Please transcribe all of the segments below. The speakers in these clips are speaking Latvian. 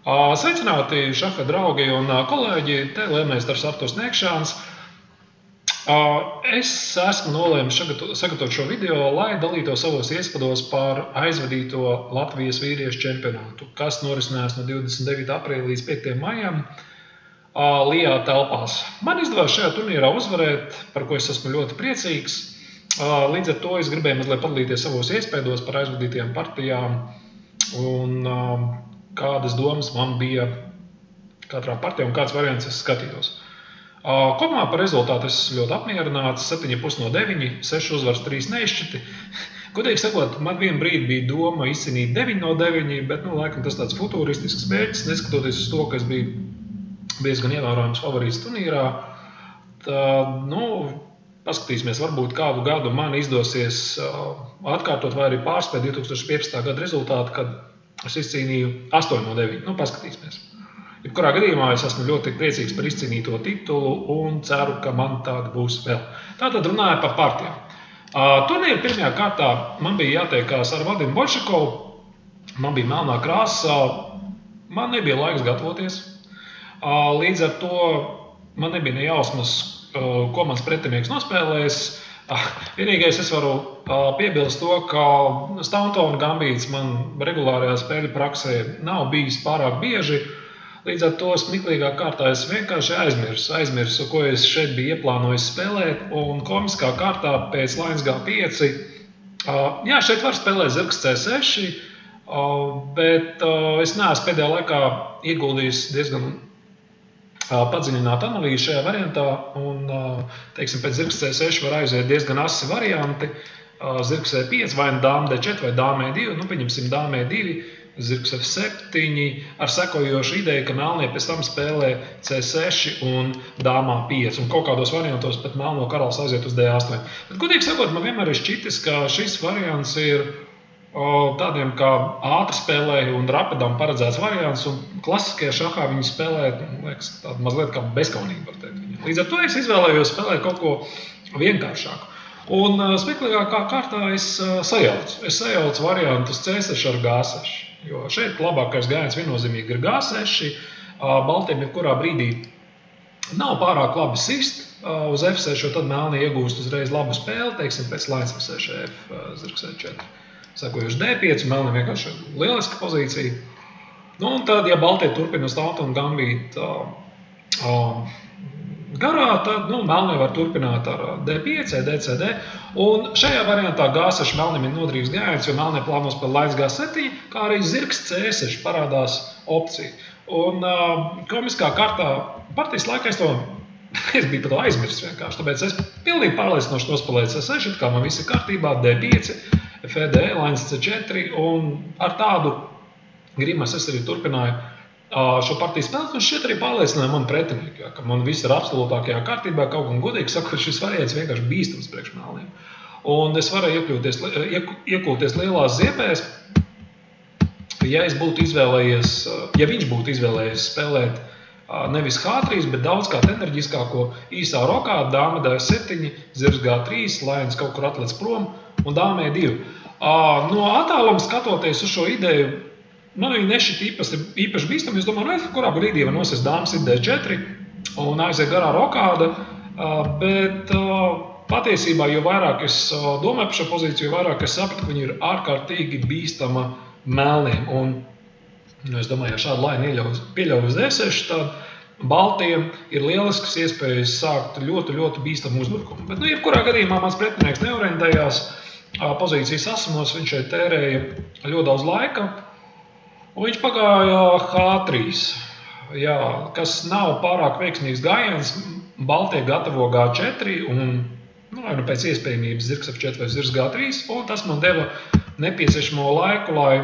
Sveicināti šaha draugi un kolēģi, te Lielmeistars Arturs Niekšāns. Es esmu nolēmis sagatavot šo video, lai dalītos savos iespados par aizvadīto Latvijas vīriešu čempionātu, kas norisinājās no 29. aprīļa līdz 5. maijam Lijā telpās. Man izdevās šajā turnīrā uzvarēt, par ko es esmu ļoti priecīgs. Līdz ar to es gribēju mazliet padalīties savos iespaidos par aizvadītajām partijām un kādas domas man bija katrā partijā un kāds variants es skatījos. Kopumā par rezultātu es ļoti apmierināts, 7,5 no 9, 6 uzvaras, 3 neizšķirti. Godīgi sakot, man vienu brīdi bija doma izcīnīt 9 no 9, bet, laikam tas tāds futuristisks mērķis, neskatoties uz to, ka es biju diezgan ievērojams favorīts turnīrā. Tad, paskatīsimies, varbūt kādu gadu man izdosies atkārtot vai arī pārspēt 2015. Gada rezultātu, kad es izcīnīju 8 no 9. Paskatīsimies. Jebkurā gadījumā es esmu ļoti priecīgs par izcīnīto titulu un ceru, ka man tāda būs vēl. Tātad runāju par partijām. Turnīra pirmajā kārtā man bija jātiekās ar Vadimu Boļšakovu. Man bija melnā krāsa, man nebija laiks gatavoties. Līdz ar to man nebija ne jausmas, ko mans pretinieks nospēlēs. Vienīgais es varu piebilst to, ka Staunton gambīts man regulārajā spēļu praksē nav bijis pārāk bieži. Līdz ar to smiklīgā kārtā es vienkārši aizmirsu, ko es šeit biju ieplānojis spēlēt. Un komiskā kārtā pēc Lainas G5, šeit var spēlēt zirgs C6, bet es neesmu pēdējā laikā ieguldījis diezgan padziļināt analīzi šajā variantā. Un, pēc zirgs C6 var aiziet diezgan asi varianti. Zirgs E5 vai dāma D4 vai dāma E2, pieņemsim dāma E2. Zirgs F7 ar sekojošu ideju, ka melnie pēc tam spēlē C6 un dāmā 5. Un kaut kādos variantos pat melno karalis aiziet uz D8. Bet, godīgi sakot, man vienmēr ir šķitis, ka šis variants ir tādiem kā ātri spēlēji un rapidām paredzēts variants. Un klasiskajā šahā viņi spēlē, liekas, tādu mazliet kā bezkaunīgi, var teikt. Līdz ar to es izvēlējos spēlēt kaut ko vienkāršāku. Un smeklīgākā kārtā es sajaucu variantus C6 ar G6. Jo šeit labākais gājiens viennozīmīgi ir G6. Baltiem jebkurā brīdī nav pārāk labi sist uz F6, jo tad melni iegūst uzreiz labu spēli, teiksim, pēc Lainas F6, F, zirgs E4. Sekojuši D5, melni vienkārši lieliska pozīcija. Un tad, ja Baltie turpina Staunton gambīt garā, tad melnie var turpināt ar D5, DCD. Un šajā variantā G6 melnim ir nodrīgs gājiens, jo melnie plāno spēlēt Lainas G7, kā arī zirgs C6 parādās opcija. Un komiskā kārtā partijas laikā es biju pat aizmirsis vienkārši, tāpēc es pilnīgi pārliecinoši nospēlēju C6, kā man viss ir kārtībā, D5, FD, Lainas C4, un ar tādu grimas es arī turpināju šo partiju spēlēt, un šeit arī pārliecināja mani pretinieki, ka man viss ir absolūtākajā kārtībā, kaut gan godīgi sakot, šis variants vienkārši bīstams priekš melniem. Un es varēju iekļūties lielās ziepēs, ja viņš būtu izvēlējies spēlēt nevis H3, bet daudz kā enerģiskāko īsā rokā, dāma D7, zirgs G3, Lainas kaut kur atlec prom un dāma E2. No attāluma skatoties uz šo ideju, man viņa nešķiet īpaši bīstami. Es domāju, kurā brīdī var nosist dāmas D4 un aiziet garā rokāda, bet patiesībā, jo vairāk es domāju par šo pozīciju, jo vairāk es sapratu, ka viņa ir ārkārtīgi bīstama melniem. Un es domāju, ja šādu lainu pieļauj uz D6, tad Baltiem ir lieliskas iespējas sākt ļoti, ļoti bīstamu uzbrukumu. Bet, jebkurā gadījumā mans pretinieks neorientējās pozīcijas asumos, viņš šeit tērēja ļoti daudz laika. Un viņš pagāja H3, kas nav pārāk veiksmīgs gājiens. Baltie gatavo G4 un pēc iespējamības zirgs F4 vai zirgs G3, un tas man deva nepieciešamo laiku, lai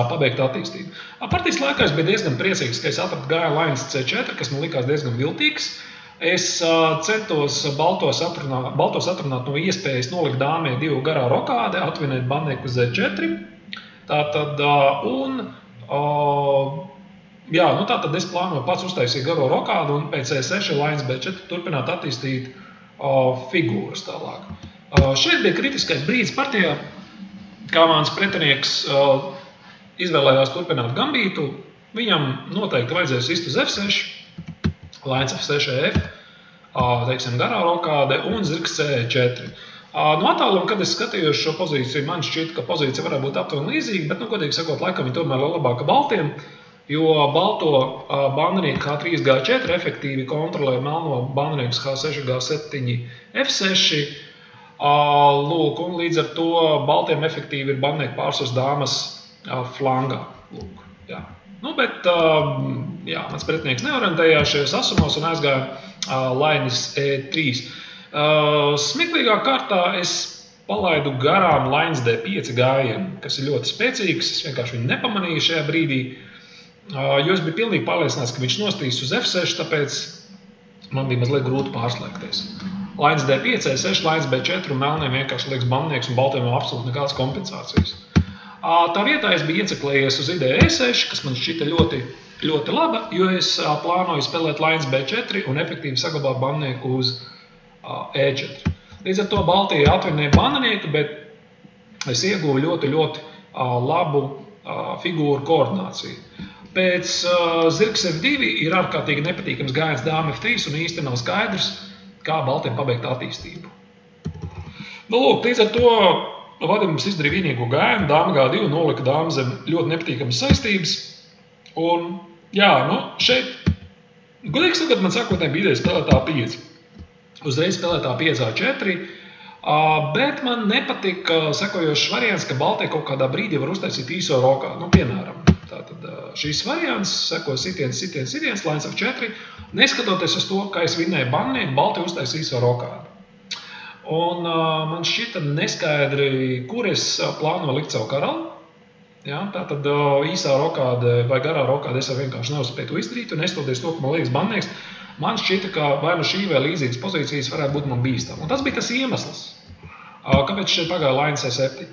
pabeigtu attīstību. Partijas laikā es biju diezgan priecīgs, ka es atradu gājienu Lainas C4, kas man likās diezgan viltīgs. Es centos baltos atrunāt no iespējas nolikt dāmē 2 garā rokāde, atvinēt bandnieku uz Z4. Tātad es plānoju pats uztaisīt garo rokādu un pēc E6 Lainas B4 turpināt attīstīt figūras tālāk. Šeit bija kritiskais brīdis partijā, kā mans pretinieks izvēlējās turpināt gambītu. viņam noteikti vajadzēs sist uz F6, Lains F6, teiksim, garā rokāde un zirgs C4. No attāluma, kad es skatījos šo pozīciju, man šķiet, ka pozīcija varētu būt aptuveni līdzīga, bet, godīgi sakot, laikam viņa tomēr ir labāka baltiem, jo balto bandenieku H3, G4 efektīvi kontrolē melno bandenieku H6, G7, F6. Lūk, un līdz ar to baltiem efektīvi ir bandenieku pārsvars dāmas flangā. Lūk, jā. Bet mans pretinieks neorientējās šajos asumos un aizgāja lainis E3. Smieklīgā kārtā es palaidu garām lainis D5 gājienu, kas ir ļoti spēcīgs. Es vienkārši viņu nepamanīju šajā brīdī, jo es biju pilnīgi pārliecināts, ka viņš nostīs uz F6, tāpēc man bija mazliet grūti pārslēgties. Lainis D5, E6, lainis B4 un melniem vienkārši liekas bandnieks un baltiem nav absolūti nekādas kompensācijas. Tā vietā es biju ieceklējies uz ideju E6, kas man šķita ļoti, ļoti laba, jo es plānoju spēlēt lainis B4 un efektīvi saglabāt bandnieku uz E4. Līdz ar to Baltija atvinēja bandenieku, bet es ieguvu ļoti, ļoti labu figūru koordināciju. Pēc zirgs F2 ir ārkārtīgi nepatīkams gājiens dāma F3 un īsti nav skaidrs, kā Baltiem pabeigt attīstību. Lūk, līdz ar to Vadims izdarīja vienīgo gājienu, dāma G2 nolika dāmu zem ļoti nepatīkamas saistības. Un, šeit, godīgi sakot, man sākotnēji bija ideja spēlēt A5. Uzreiz spēlēt A5, A4, bet man nepatika sekojošs variants, ka Baltie kaut kādā brīdī var uztaisīt īso rokādu. Piemēram, tātad šīs variants seko sitiens, lainis F4, neskatoties uz to, ka es vinnēju bandnieku, Baltie uztais īso rokādu. Un man šķita neskaidri, kur es plānoju likt savu karalu. Tātad īsā rokāde vai garā rokāde es vienkārši neuzspēju to izdarīt, un nestoties to, ka man liekas bandnieks, man šķita, ka vai nu šī vai līdzīgas pozīcijas varētu būt man bīstam. Un tas bija tas iemesls, kāpēc šeit pagāja lainis E7.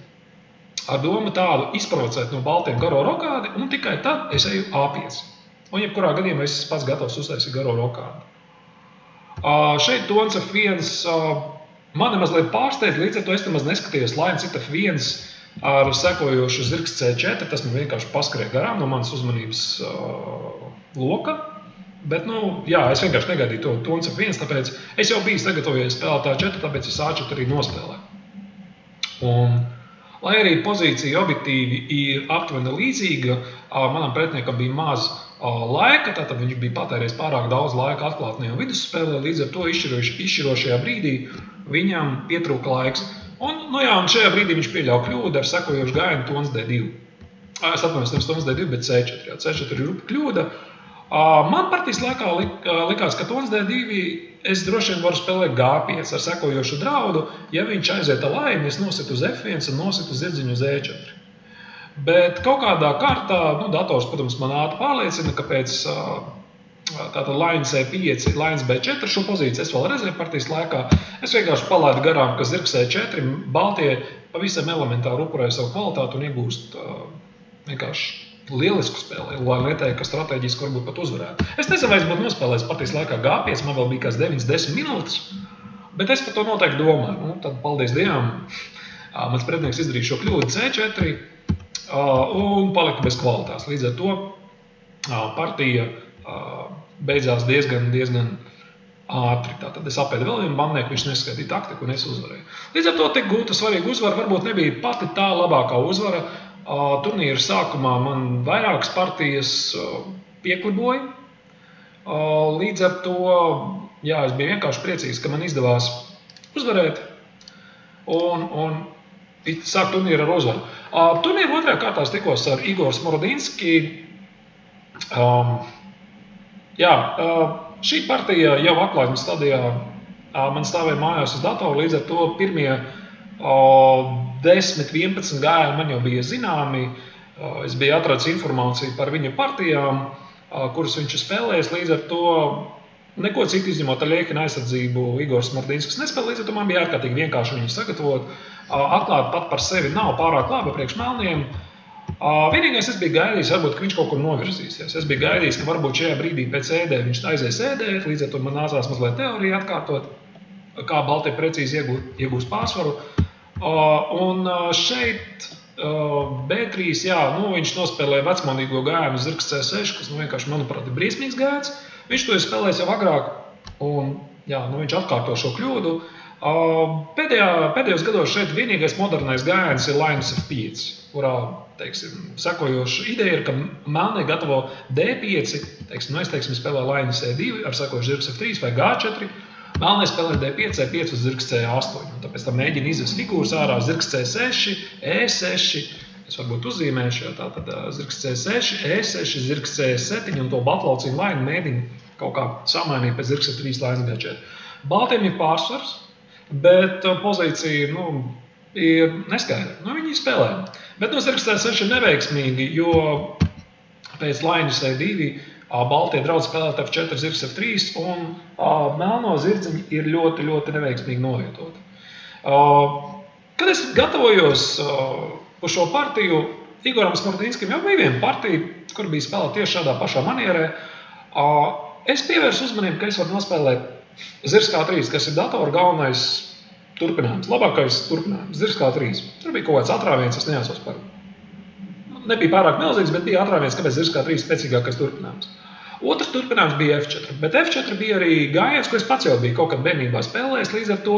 Ar domu tādu izprovocēt no baltiem garo rokādi, un tikai tad es eju A5. Un jebkurā gadījumā es pats gatavs uztaisīt garo rokādi. Šeit tons F1 mani mazliet pārsteidz, līdz ar to es nemaz neskatījos lainis F1 ar sekojošu zirgs C4, tas man vienkārši paskrēja garām no manas uzmanības loka. Bet, es vienkārši negaidīju to tons F1, tāpēc es jau biju sagatavojies spēlēt A4, tāpēc es A4 arī nospēlēju. Un, lai arī pozīcija objektīvi ir aptuveni līdzīga, manam pretiniekam bija maz laika, tātad viņš bija patērējis pārāk daudz laika atklātnē un vidusspēlē, līdz ar to izšķirošajā brīdī viņam pietrūka laiks. Un šajā brīdī viņš pieļauj kļūdu ar sekojošu gājienu tons D2. Es atvainojos, nevis tons D2, bet C4. C4 ir rupa kļūda. Man partijas laikā likās, ka tons D2 es droši vien varu spēlēt G5 ar sekojošu draudu. Ja viņš aiziet ar laimi, es nositu uz F1 un nositu zirdziņu uz E4. Bet kaut kādā kārtā, dators, protams, man ātri pārliecina, ka pēc tātad lainis E5, lainis B4 šo pozīciju es vēl redzēju partijas laikā. Es vienkārši palaidu garām, ka zirgs E4, Baltie pavisam elementāri upurēja savu kvalitāti un iegūst vienkārši lielisku spēli, lai neteikt, ka stratēģiski varbūt pat uzvarētu. Es nezinu, vai es būtu nospēlējis partijas laikā G5, man vēl bija kāds 9-10 minūtes, bet es par to noteikti domāju. Tad, paldies Dievam, mans pretinieks izdarīja šo kļūdu C4 un palika bez kvalitātes. Līdz ar to partija beidzās diezgan ātri. Tātad es apēdu vēl vienu bandnieku, viņš neskaitīja taktiku un es uzvarēju. Līdz ar to tik gūta svarīga uzvara, varbūt nebija pati tā labākā uzvara. Turnīra sākumā man vairākas partijas piekliboja. Līdz ar to, es biju vienkārši priecīgs, ka man izdevās uzvarēt un sāk turnīru ar uzvaru. Turnīru otrajā kārtā es tikos ar Igoru Smorodinski. Šī partija jau atklājuma stadijā man stāvēja mājās uz datoru, līdz ar to pirmie 10-11 gājieni man jau bija zināmi. Es biju atradis informāciju par viņa partijām, kuras viņš ir spēlējis, līdz ar to neko citu izņemot ar Ļēkina aizsardzību Igors Smorodinskis nespēlē, līdz ar to man bija ārkārtīgi vienkārši viņu sagatavot. Atklāt pat par sevi nav pārāk labi priekš melniem. Vienīgais es biju gaidījis, varbūt, ka viņš kaut kur novirzīsies. Es biju gaidījis, ka varbūt šajā brīdī pēc ēdē viņš aizies ēdēt, līdz ar to man nācās mazliet teoriju atkārtot, kā Baltie precīzi iegūst pārsvaru. Un šeit B3, jā, viņš nospēlēja vecmodīgo gājumu zirgs C6, kas vienkārši, manuprāt, ir briesmīgs gājiens. Viņš to ir spēlējis jau agrāk, un viņš atkārto šo kļūdu. Pēdējos gados šeit vienīgais modernais gājiens ir Linus F5, kurā, sekojoša ideja ir, ka melnie gatavo D5, spēlē Linus E2 ar sekojošu zirgs F3 vai G4, melnie spēlē D5, E5 uz zirgs C8, un tāpēc tam mēģina izvest figūras ārā zirgs C6, E6, es varbūt uzzīmēšu, jo tātad zirgs C6, E6, zirgs C7 un to batlaucīnu lainu mēģina kaut kā samainīt pēc zirgs F3 lainas G4. Baltiem ir pārsvars, bet pozīcija ir neskaidra. Viņi spēlē. Bet zirgs C6 ir neveiksmīgi, jo pēc lainas E2 baltie draudz spēlēt F4, zirgs F3 un melno zirdziņi ir ļoti, ļoti neveiksmīgi novietoti. Kad es gatavojos uz šo partiju, Igoram Smartinskim jau bija viena partija, kur bija spēlēta tieši šādā pašā manierē. Es pievērsu uzmanību, ka es varu nospēlēt zirgs K3, kas ir datora galvenais turpinājums, labākais turpinājums, zirgs K3. Tur bija kaut kāds atrāviens, es neatceros par. Nebija pārāk milzīgs, bet bija atrāviens, kāpēc zirgs K3 spēcīgākais turpinājums. Otrs turpinājums bija F4, bet F4 bija arī gājiens, ko es pats jau biju kaut kad bērnībā spēlējis, līdz ar to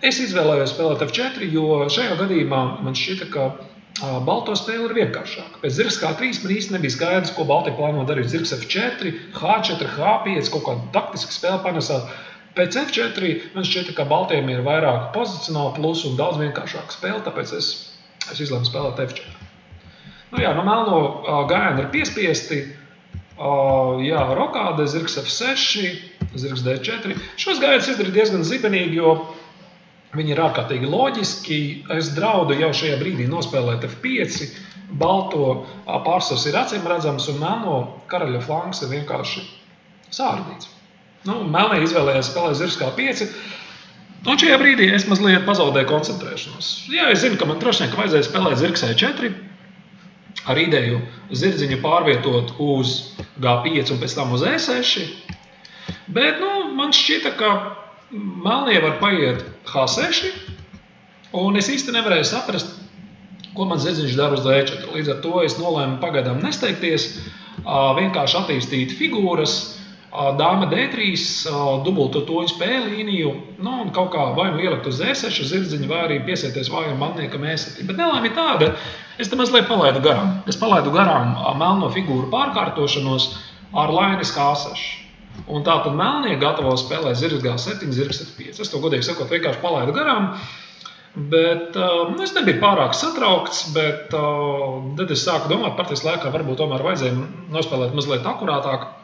es izvēlējos spēlēt F4, jo šajā gadījumā man šķita, ka balto spēle ir vienkāršāka. Pēc zirgs K3 man īsti nebija skaidrs, ko balti plāno darīt. Zirgs F4, H4, H5, kaut kādu taktisku spēli panesāt. Pēc F4 man šķita, ka baltiem ir vairāk pozicionāli plus un daudz vienkāršāka spēle, tāpēc es izlēmu spēlēt F4. Melno gājieni ir piespiesti, rokāde, zirgs F6, zirgs D4. Šos gājienus izdarīja diezgan zibenīgi, jo viņi ir ārkārtīgi loģiski. Es draudu jau šajā brīdī nospēlēt F5, balto pārsvars ir acīm redzams un melno karaļa flanks ir vienkārši sārdīts. Melnie izvēlējās spēlēt zirgs K5, un šajā brīdī es mazliet pazaudēju koncentrēšanos. Es zinu, ka man droši vien vajadzēja spēlēt zirgs E4, ar ideju zirdziņu pārvietot uz G5 un pēc tam uz E6, bet man šķita, ka melnie var paiet H6, un es īsti nevarēju saprast, ko man zirdziņš dara uz E4. Līdz ar to es nolēmu pagaidām nesteigties, vienkārši attīstīt figūras, dāma D3, dubulto toņu spēļu līniju, un kaut kā vai ielikt uz E6 zirdziņu, vai arī piesieties vājam mantniekam E7. Bet nelēma ir tāda, es te mazliet palaidu garām. Es palaidu garām melno figūru pārkārtošanos ar lainis K6. Un tātad melnie gatavo spēlēt zirgs G7, zirgs F5. Es to godīgi sakot vienkārši palaidu garām, bet es nebiju pārāk satraukts, bet tad es sāku domāt, partijas laikā varbūt tomēr vajadzēja nospēlēt mazliet akurātāk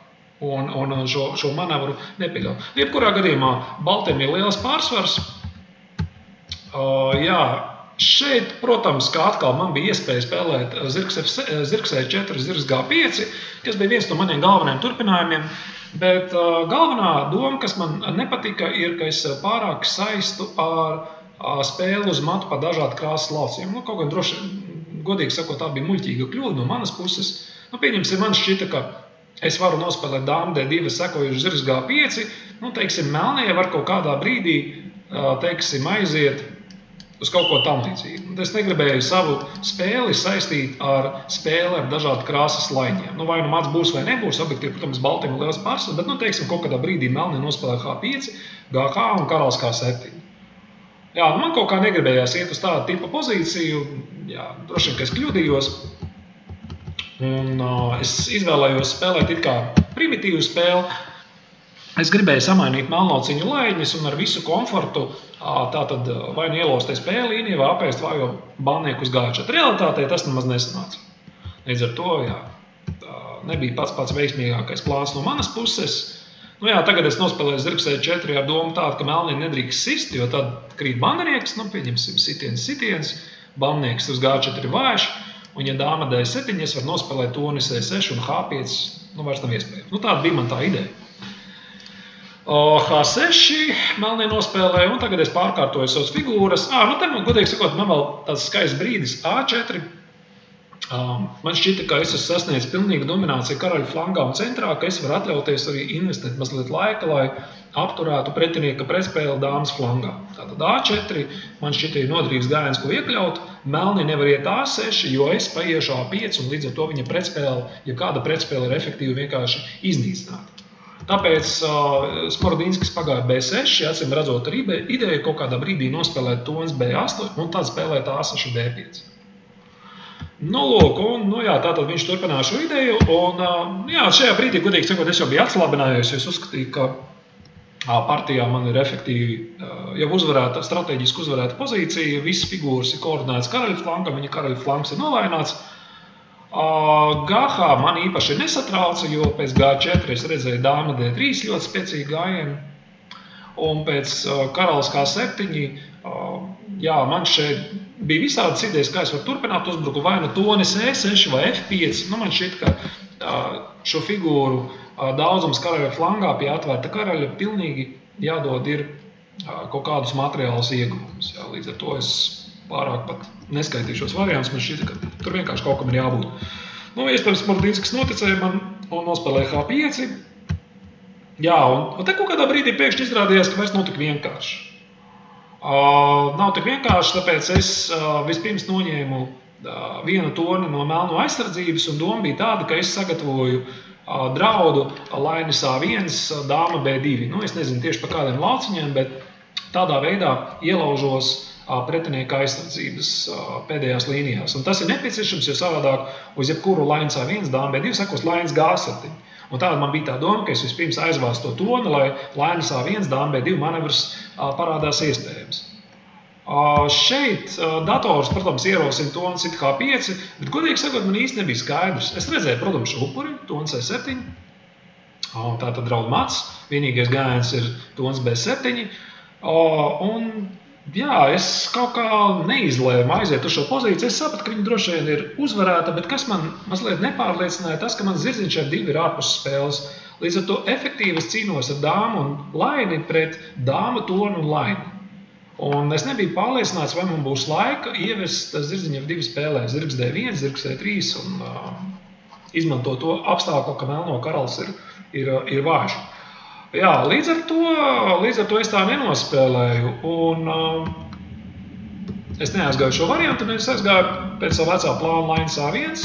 un šo manevru nepieļaut. Jebkurā gadījumā baltiem ir liels pārsvars. Šeit, protams, kā atkal man bija iespēja spēlēt zirgs E4, zirgs G5, kas bija viens no maniem galvenajiem turpinājumiem, bet galvenā doma, kas man nepatika, ir, ka es pārāk saistu ar spēli uz matu pa dažādu krāsas lauciem. Kaut gan droši, godīgi sakot, tā bija muļķīga kļūda no manas puses. Pieņemsim, man šķita, ka es varu nospēlēt dāmu D2 sekojuši zirgs G5, melnie var kaut kādā brīdī, aiziet uz kaut ko tam līdzīgu. Es negribēju savu spēli saistīt ar spēli ar dažādu krāsas laiņiem. Vai mats būs vai nebūs, objektīvi, protams, baltiem ir liels pārsvars, bet, kaut kādā brīdī melnie nospēlē H5, GH un karalis K7. Man kaut kā negribējās iet uz tādu tipa pozīciju, droši vien, ka es kļūdījos. Un es izvēlējos spēlēt it kā primitīvu spēli. Es gribēju samainīt melnociņu laiņas un ar visu komfortu tātad vai ielosties spēle līniju vai apēst vājo balnieku uz G4. Realitātē tas nemaz nesanāca. Līdz ar to, nebija pats veiksmīgākais plāns no manas puses. Tagad es nospēlēju zirgs E4 ar domu tādu, ka melnie nedrīkst sist, jo tad krīt bandnieks, pieņemsim sitiens, bandnieks uz G4 vājš. Un, ja dāma D7, es varu nospēlēt tonis E6 un H5, vairs nav iespējams. Tāda bija man tā ideja. H6 melnie nospēlēja, un tagad es pārkārtoju savas figūras. Te man, godīgi sakot, man vēl tāds skaists brīdis A4. Man šķita, ka es esmu sasniedzis pilnīgu domināciju karaļa flangā un centrā, ka es varu atļauties arī investēt mazliet laika, lai apturētu pretinieka pretspēli dāmas flangā. Tātad A4 man šķita ir noderīgs gājiens, ko iekļaut. Melni nevar iet A6, jo es paiešu A5 un līdz ar to viņa pretspēle, ja kāda pretspēle ir efektīvi vienkārši iznīcināta. Tāpēc Smorodinskis pagāja B6, acīm redzot ar ideju kaut kādā brīdī nospēlēt tons B8 un tad spēlēt A6 D5. Lūk, tātad viņš turpināja šo ideju, un šajā brīdī, godīgi sakot, es jau biju atslābinājies, jo es uzskatīju, ka partijā man ir efektīvi jau uzvarēta, strateģiski uzvarēta pozīcija, visas figūras ir koordinētas karaļa flankam, viņa karaļa flanks ir novaināts. GH man īpaši nesatrauca, jo pēc G4 es redzēju dāma D3 ļoti spēcīgi gājienu, un pēc karalis K7, man šeit bija visādas idejas, kā es varu turpināt uzbruku, vai nu tonis E6 vai F5. Man šķiet, ka šo figūru daudzums karaļa flangā pie atvērta karaļa pilnīgi jādod ir kaut kādus materiālus ieguvumus. Līdz ar to es pārāk pat neskaitīšos variantus, man šķiet, ka tur vienkārši kaut kam ir jābūt. Iespējams, Smorodinskis noticēja man un nospēlēja H5. Un te kaut kādā brīdī pēkšņi izrādījās, ka vairs nav tik vienkārši. Nav tik vienkārši, tāpēc es vispirms noņēmu vienu torni no melno aizsardzības, un doma bija tāda, ka es sagatavoju draudu lainis A1, dāma B2. Es nezinu tieši par kādiem lauciņiem, bet tādā veidā ielaužos pretinieka aizsardzības pēdējās līnijās. Un tas ir nepieciešams, jo savādāk uz jebkuru lainis A1, dāma B2 sekos lainis G7. Un tāda man bija tā doma, ka es vispirms aizvāstu to toni, lai lainis A1, dāma B2 manevrs parādās iespējams. Šeit dators, protams, ierosina tonis H5, bet godīgi sakot, man īsti nebija skaidrs. Es redzēju, protams, šo upuri, tonis E7, tātad draud mats, vienīgais gājiens ir tonis B7, es kaut kā neizlēmu aiziet uz šo pozīciju. Es sapratu, ka viņa droši vien ir uzvarēta, bet kas man mazliet nepārliecināja, tas, ka mans zirdziņš ar 2 ir ārpus spēles. Līdz ar to efektīvi es cīnos ar dāmu un laini pret dāmu, tonu un laini. Un es nebiju pārliecināts, vai man būs laika ievest zirdziņu ar 2 spēlēm, zirgs D1, zirgs D3 un izmanto to apstākli, ka melno karalis ir vājš. Līdz ar to es tā nenospēlēju, un es neaizgāju šo variantu, un es aizgāju pēc savu vecā plāna lainis A1,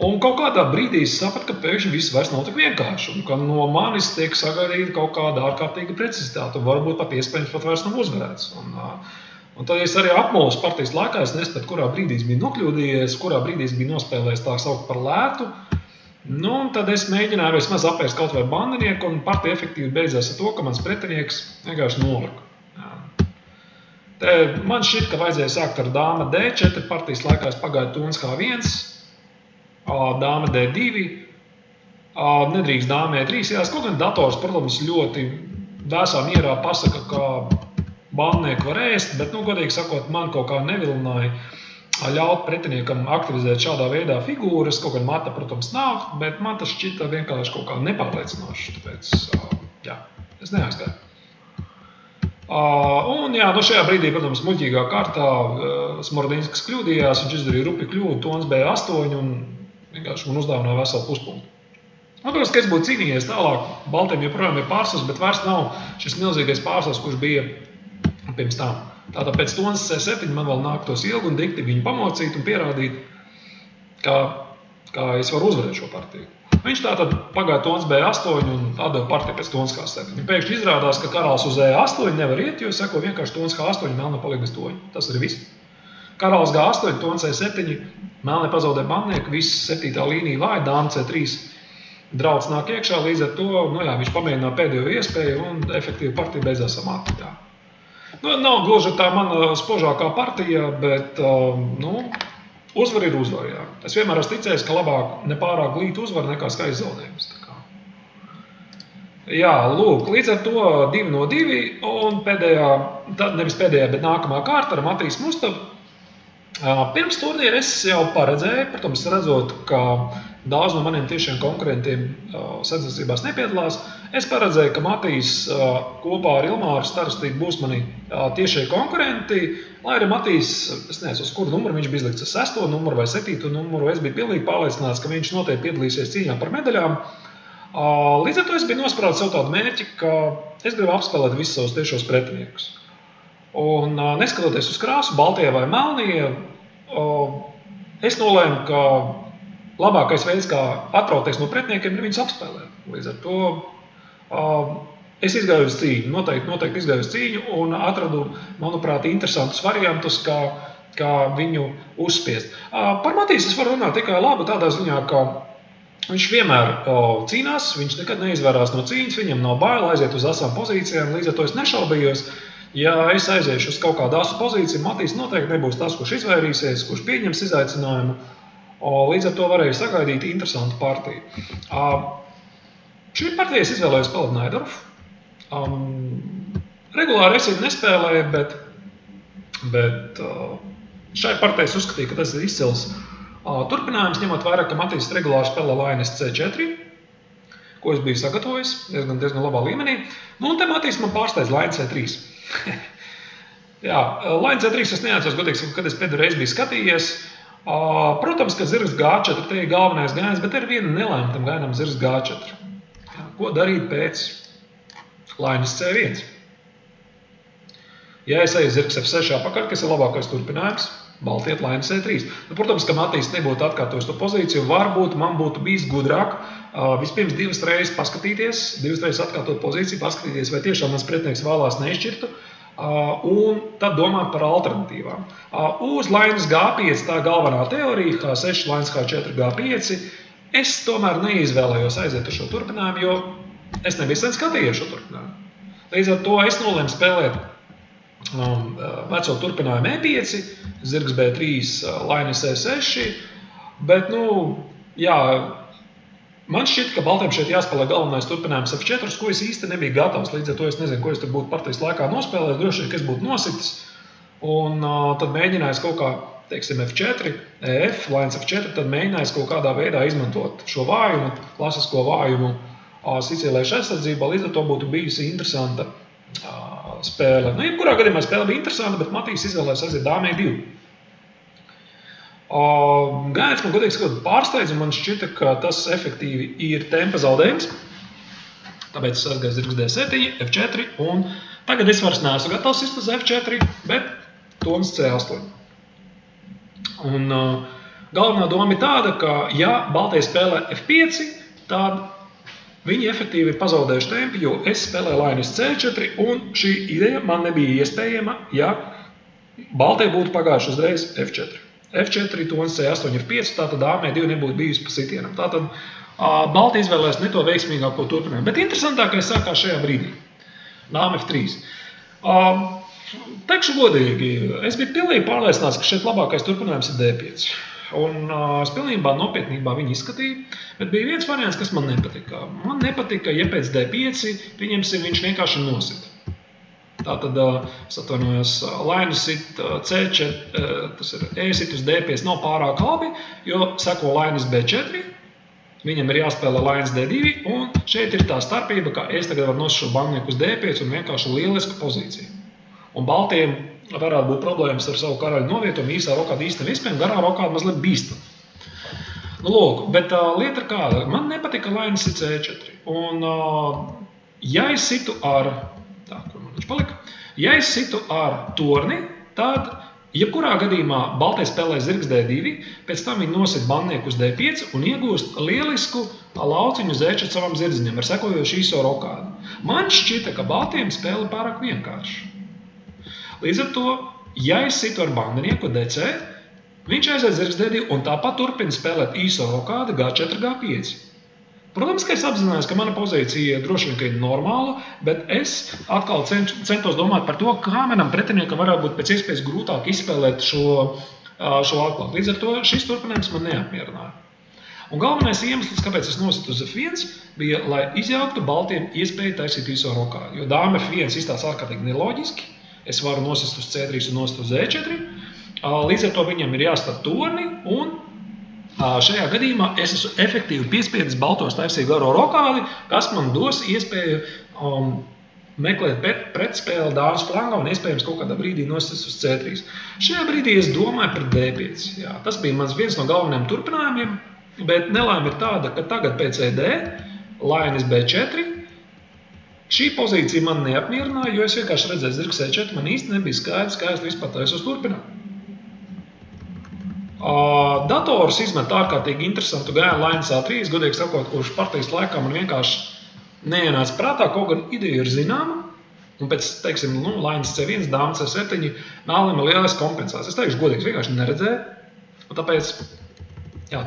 un kaut kādā brīdī es sapratu, ka pēkšņi viss vairs nav tik vienkārši, un ka no manis tiek sagaidīta kaut kāda ārkārtīga precizitāte, un varbūt pat iespējams pat vairs nav uzvarēts. Un tad es arī apmulsu partijas laikā, es nespētu, kurā brīdī es biju nokļūdījies, kurā brīdī es biju nospēlējis tā saukt par lētu. Un tad es mēģināju vismaz apēst kaut vai bandinieku, un partija efektīvi beidzās ar to, ka mans pretinieks vienkārši nolika. Man šķiet, ka vajadzēja sākt ar dāma D4, partijas laikā es pagāju tonis H1, dāma D2, nedrīkst dāma E3. Kaut gan dators, protams, ļoti vēsā mierā pasaka, ka bandinieku var ēst, bet, godīgi sakot, man kaut kā nevilināja ļaut pretiniekam aktivizēt šādā veidā figūras. Kaut gan mata, protams, nav, bet man tas šķita vienkārši kaut kā nepārliecinoši. Tāpēc, es neaizgāju. Šajā brīdī, protams, muļķīgā kārtā Smorodinskis kļūdījās, viņš izdarīja rupi kļūdu, tonis B8 un vienkārši man uzdāvināja veselu puspunktu. Protams, ka es būtu cīnījies tālāk, Baltiem joprojām ir pārsvars, bet vairs nav šis milzīgais pārsvars, kurš bija pirms tam. Tātad pēc tonis C7 man vēl nāktos ilgi un dikti viņu pamocīt un pierādīt, kā es varu uzvarēt šo partiju. Viņš tātad pagāja tonis B8 un atdeva partiju pēc tonis H7. Pēkšņi izrādās, ka karalis uz E8 nevar iet, jo seko vienkārši tonis H8, melna paliek bez toņa. Tas ir viss. Karalis G8, tonis E7, melna pazaudē bandinieku, viss 7. līnija vāja, dāma C3. Drauds nāk iekšā, līdz ar to viņš pamēģināja pēdējo iespēju un efektīvi partija beidzās ar matu. Nav gluži tā mana spožākā partija, bet uzvar ir uzvar. Es vienmēr esmu ticējis, ka labāk nepārāk glīta uzvar nekā skaists zaudējums. Līdz ar to 2 no 2 un nevis pēdējā, bet nākamā kārta ar Matīs Mustavu. Pirms turnīra es jau paredzēju, protams, redzot, ka daudz no maniem tiešiem konkurentiem sacensībās nepiedalās. Es paredzēju, ka Matīs kopā ar Ilmāru Starastību būs mani tiešie konkurenti. Lai arī Matīs, es nezinu, uz kuru numuru viņš bija izlikts, 6. numuru vai 7. numuru, es biju pilnīgi pārliecināts, ka viņš noteikti piedalīsies cīņā par medaļām. Līdz ar to es biju nospraudis sev tādu mērķi, ka es gribu apspēlēt visus savus tiešos pretiniekus. Un neskatoties uz krāsu, baltie vai melnie, es nolēmu, ka labākais veids, kā atrauties no pretiniekiem, ir viņus apspēlēt. Līdz ar to es izgāju uz cīņu, noteikti izgāju uz cīņu un atradu, manuprāt, interesantus variantus, kā viņu uzspiest. Par Matīsu es varu runāt tikai labi tādā ziņā, ka viņš vienmēr cīnās, viņš nekad neizvērās no cīņas, viņam nav baila aiziet uz asām pozīcijām, līdz ar to es nešaubījos. Ja es aiziešu uz kaut kādu asu pozīciju, Matīs noteikti nebūs tas, kurš izvairīsies, kurš pieņems izaicinājumu. Līdz ar to varēju sagaidīt interesantu partiju. Šī partija es izvēlējos spēlēt Naidorfu. Regulāri es viņu nespēlēju, bet šai partijai es uzskatīju, ka tas ir izcils turpinājums, ņemot vērā, ka Matīs regulāri spēlē lainis C4, ko es biju sagatavojis diezgan labā līmenī. Un te Matīs man pārsteidz lainis C3. Jā, lainis C3 es neatceros godīgi, kad es pēdējo reizi biju skatījies. Protams, ka zirgs G4 te ir galvenais gājiens, bet ir viena nelēma tam gājienam zirgs G4. Ko darīt pēc lainis C1? Ja es eju zirgs F6 apakaļ, kas ir labākais turpinājums, baltiet lainis C3. Protams, ka Matīs nebūtu atkārtojis to pozīciju, varbūt man būtu bijis gudrāk vispirms divas reizes paskatīties, divas reizes atkārtot pozīciju, paskatīties, vai tiešām mans pretinieks vēlās neizšķirtu, un tad domāt par alternatīvām. Uz lainis G5 tā galvenā teorija, H6, lainis H4, G5, es tomēr neizvēlējos aiziet uz šo turpinājumu, jo es nebiju sen skatījies šo turpinājumu. Līdz ar to es nolēmu spēlēt veco turpinājumu E5, zirgs B3, lainis E6, bet, man šķiet, ka baltiem šeit jāspēlē galvenais turpinājums F4, ko es īsti nebiju gatavs, līdz ar to es nezinu, ko es tur būtu partijas laikā nospēlējis, droši vien, ka es būtu nositis, un tad mēģinājis kaut kā, teiksim, F4, EF, lainis F4, tad mēģinājis kaut kādā veidā izmantot šo vājumu, klasisko vājumu sicīliešu aizsardzībā, līdz ar to būtu bijusi interesanta spēle. Jebkurā gadījumā spēle bija interesanta, bet Matīs izvēlējās aiziet dāmē 2. Gājiens man godīgi sakot pārsteidz, un man šķita, ka tas efektīvi ir tempa zaudējums. Tāpēc es aizgāju zirgs D7, F4, un tagad es vairs neesmu gatavs uz F4, bet tonis C8. Un galvenā doma ir tāda, ka ja baltie spēlē F5, tad viņi efektīvi ir pazaudējuši tempu, jo es spēlēju lainis C4, un šī ideja man nebija iespējama, ja baltie būtu pagājuši uzreiz F4. F4, tonis C8, F5, tātad dāmē 2 nebūtu bijusi pa sitienam. Tātad balti izvēlēs ne to veiksmīgāko turpinājumu. Bet interesantākais sākās šajā brīdī. Dāma F3. Teikšu godīgi, es biju pilnīgi pārliecināts, ka šeit labākais turpinājums ir D5. Un es pilnībā nopietnībā viņu izskatīju, bet bija viens variants, kas man nepatika. Man nepatika, ja pēc D5 pieņemsim, viņš vienkārši nosit. Tātad, es atvainojos, lainis sit C4, tas ir E-sit uz D5 nav pārāk labi, jo seko lainis B4, viņam ir jāspēlē lainis D2, un šeit ir tā starpība, ka es tagad varu nosīt šo bandnieku uz D5 un vienkārši lielisku pozīciju. Un baltiem varētu būt problēmas ar savu karaļu novietojumu, īsā rokāda īsti neiespējama, garā rokāda mazliet bīstama. Lūk, bet lieta ir kāda, man nepatika lainis C4, un ja es situ ar, ja es situ ar torni, tad jebkurā gadījumā baltie spēlē zirgs D2, pēc tam viņi nosit bandnieku uz D5 un iegūst lielisku lauciņu uz E4 savam zirdziņam ar sekojošu īso rokādu. Man šķita, ka baltiem spēle pārāk vienkārši. Līdz ar to, ja es situ ar bandnieku DC, viņš aiziet zirgs D2 un tāpat turpina spēlēt īso rokādu G4, G5. Protams, ka es apzinājos, ka mana pozīcija droši vien ir normāla, bet es atkal centos domāt par to, kā manam pretiniekam varētu būt pēc iespējas grūtāk izspēlēt šo atklātu. Līdz ar to šis turpinājums man neapmierināja. Un galvenais iemesls, kāpēc es nositu uz F1, bija, lai izjauktu baltiem iespēju taisīt īso rokādu. Jo dāma F1 izstās ārkārtīgi neloģiski, es varu nosist uz C3 un nosist uz E4, līdz ar to viņam ir jāstāv torni un Šajā gadījumā es esmu efektīvi piespiedis baltos taisīt garo rokādi, kas man dos iespēju meklēt pretspēli dāmas flangā un iespējams kaut kādā brīdī nosist uz C3. Šajā brīdī es domāju par D5. Jā, tas bija mans viens no galvenajiem turpinājumiem, bet nelaime ir tāda, ka tagad pēc ED, lainis B4, šī pozīcija man neapmierināja, jo es vienkārši redzēju zirgs E4, man īsti nebija skaidrs, kā es vispār taisos turpināt. Dators izmet ārkārtīgi interesantu gājienu lainis A3, godīgi sakot, kurš partijas laikā man vienkārši neienāca prātā, kaut gan ideja ir zināma, un pēc, teiksim, lainis C1, dāmas C7, mēlim ir lielais kompensācijas. Es teikšu godīgi, vienkārši neredzēju, un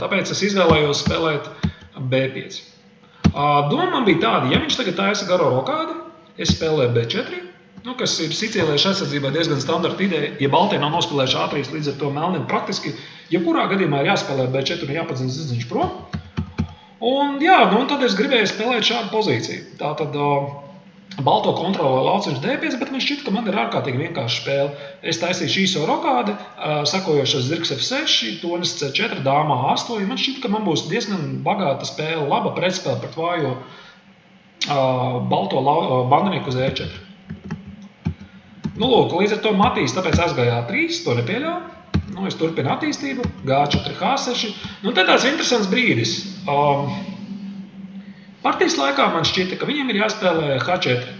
tāpēc es izvēlējos spēlēt B5. Doma man bija tāda, ja viņš tagad taisa garo rokādi, es spēlēju B4, kas ir sicīliešu aizsardzībā diezgan standarta ideja, ja baltie nav nospēlējuši A3, līdz ar to melniem praktiski, jebkurā gadījumā ir jāspēlē B4 un jāpadzina zirdziņš prom. Un tad es gribēju spēlēt šādu pozīciju. Tātad balto kontrolē lauciņš D5, bet man šķita, ka man ir ārkārtīgi vienkārši spēle. Es taisīšu īso rokādi, sekojošais zirgs F6, tonis C4, dāmā A8. Man šķita, ka man būs diezgan bagāta spēle, laba pretspēle pret vājo balto bandinieku uz E4. Lūk, līdz ar to Matīs, tāpēc aizgāja A3, to nepieļauju. Es turpinu attīstību, G4, H6. Tad tāds interesants brīdis. Partijas laikā man šķita, ka viņiem ir jāspēlē H4.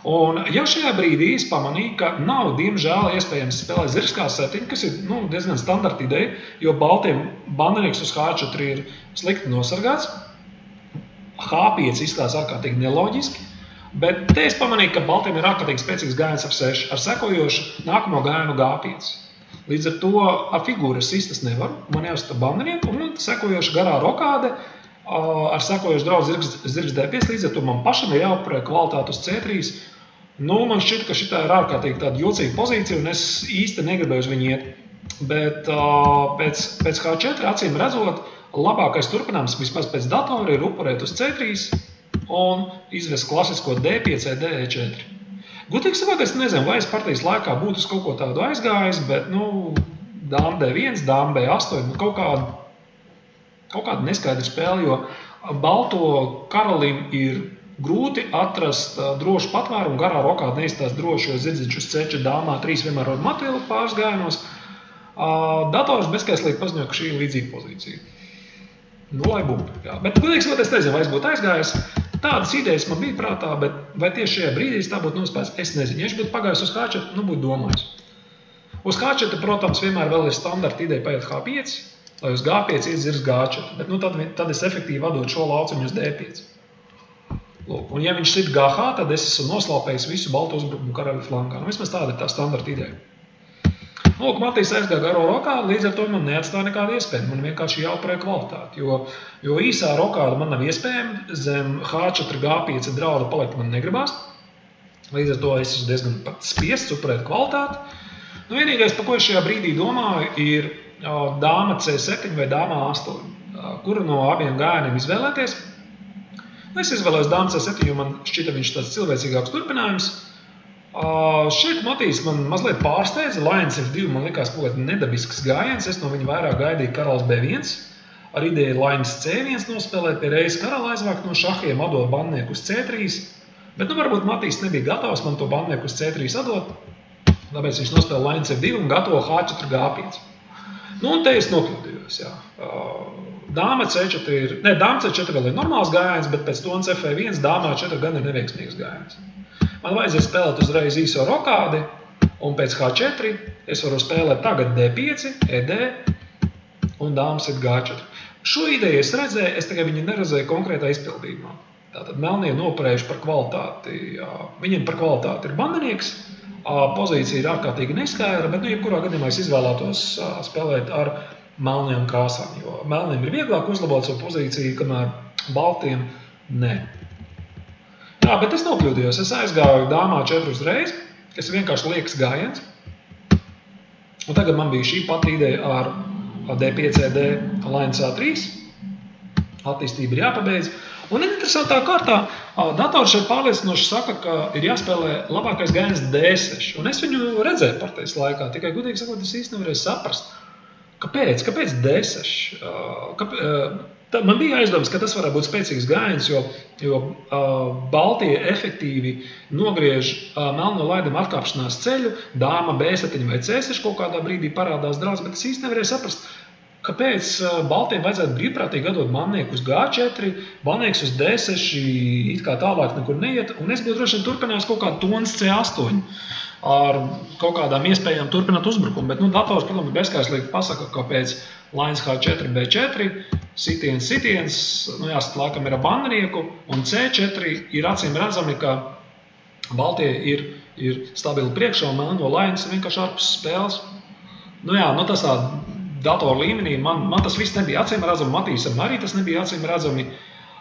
Un jau šajā brīdī es pamanīju, ka nav, diemžēl, iespējams spēlēt zirgs K7, kas ir diezgan standarta ideja, jo baltiem bandinieks uz H4 ir slikti nosargāts. H5 izskatās ārkārtīgi neloģiski. Bet te es pamanīju, ka baltiem ir ārkārtīgi spēcīgs gājiens F6 ar sekojošu nākamo gājienu G5. Līdz ar to ar figūras sistas nevaru, man jāsata bandinieku, un sekojoša garā rokāde ar sekojošu draudz zirgs D5, līdz ar to man pašam ir jāupurē kvalitāti uz C3. Man šķita, ka šitā ir ārkārtīgi tāda jocīga pozīcija, un es īsti negribēju uz viņu iet. Bet pēc H4 acīm redzot, labākais turpinājums vismaz pēc datora ir upurēt uz C3 un izvest klasisko D5, D4. Gudīgi sakot, es nezinu, vai es partijas laikā būtu uz kaut ko tādu aizgājis, bet, dāma D1, dāma B8, kaut kāda neskaidra spēle, jo balto karalim ir grūti atrast drošu patvērumu, garā rokāda neizstās droši, jo zirdziņš uz C4 dāmā 3 vienmēr ar Matilu pāris gājienos. Dators bezskaislīgi paziņoja, ka šī ir līdzīga pozīcija. Lai būtu. Jā. Bet, gudīgi sakot, es nezinu, vai es būtu aizgājis. Tādas idejas man bija prātā, bet vai tieši šajā brīdī tā būtu nospējis, es nezinu. Ja es būtu pagājis uz H4, būtu domājis. Uz H4, protams, vienmēr vēl ir standarta ideja paiet H5, lai uz G5 iet zirgs G4, bet tad es efektīvi vadot šo lauciņu uz D5. Lūk, un ja viņš sit GH, tad es esmu noslāpējis visu baltu uzbrukumu karaļu flankā. Vismaz tāda ir tā standarta ideja. Lūk, Matīs aizgāja garo rokādu, līdz ar to man neatstāja nekāda iespēja. Man vienkārši jāupurē kvalitāti, jo īsā rokāda man nav iespējama, zem H4, G5 drauda palikt man negribās. Līdz ar to es esmu diezgan pat spiests upurēt kvalitāti. Vienīgais, par ko es šajā brīdī domāju, ir dāma C7 vai dāma A8. Kuru no abiem gājieniem izvēlēties? Es izvēlējos dāma C7, jo man šķita viņš tāds cilvēcīgāks turpinājums. Šeit Matīs man mazliet pārsteidza, lainis F2 man likās kaut kāds nedabisks gājiens, es no viņa vairāk gaidīju karalis B1, ar ideju lainis C1 nospēlēt, pie reizes karali aizvākt no šahiem, atdot bandnieku uz C3, bet varbūt Matīs nebija gatavs man to bandnieku uz C3 atdot, tāpēc viņš nospēlēja lainis F2 un gatavo H4 G5. Un te es nokļūdījos, jā. Dāma C4 vēl ir normāls gājiens, bet pēc tonis F1 dāmā 4 gan ir neveiksmīgs gājiens. Man vajadzēja spēlēt uzreiz īso rokādi, un pēc H4 es varu spēlēt tagad D5, ED un dāmas ir G4. Šo ideju es redzēju, es tikai viņu neredzēju konkrētā izpildījumā. Tātad melnie nopurējuši par kvalitāti, viņiem par kvalitāti ir bandinieks, pozīcija ir ārkārtīgi neskaidra, bet jebkurā gadījumā es izvēlētos spēlēt ar melniem krāsām, jo melniem ir vieglāk uzlabot savu pozīciju, kamēr baltiem ne. Jā, bet es nokļūdījos. Es aizgāju dāmā 4 uzreiz, kas vienkārši liekas gājiens. Un tagad man bija šī pati ideja ar D5, ED, lainis A3. Attīstība ir jāpabeidz. Un interesantā kārtā dators šeit pārliecinoši saka, ka ir jāspēlē labākais gājiens D6. Un es viņu redzēju partijas laikā, tikai gudīgi sakot, es īsti nevarēju saprast, Kāpēc D6? Man bija aizdoms, ka tas varētu būt spēcīgs gājiens, jo Baltie efektīvi nogriež melno laidam atkāpšanās ceļu, dāma B7 vai C6 kaut kādā brīdī parādās draudz, bet es īsti nevarēju saprast, kāpēc Baltiem vajadzētu brīvprātīgi atdot mannieku uz G4, mannieks uz D6 it kā tālāk nekur neiet, un es būtu droši vien turpinājis kaut kādu tons C8 ar kaut kādām iespējām turpināt uzbrukumu, bet dators, protams, bezskaislīgi pasaka, kāpēc lainas H4, B4, sitiens, jāskat laikam ir ar mannieku, un C4 ir acīm redzami, ka Baltie ir stabili priekšā un melno lainas vienkārši ārpus spēles. Tas tā datoru līmenī, man tas viss nebija acīm redzami, Matīsam arī tas nebija acīm redzami.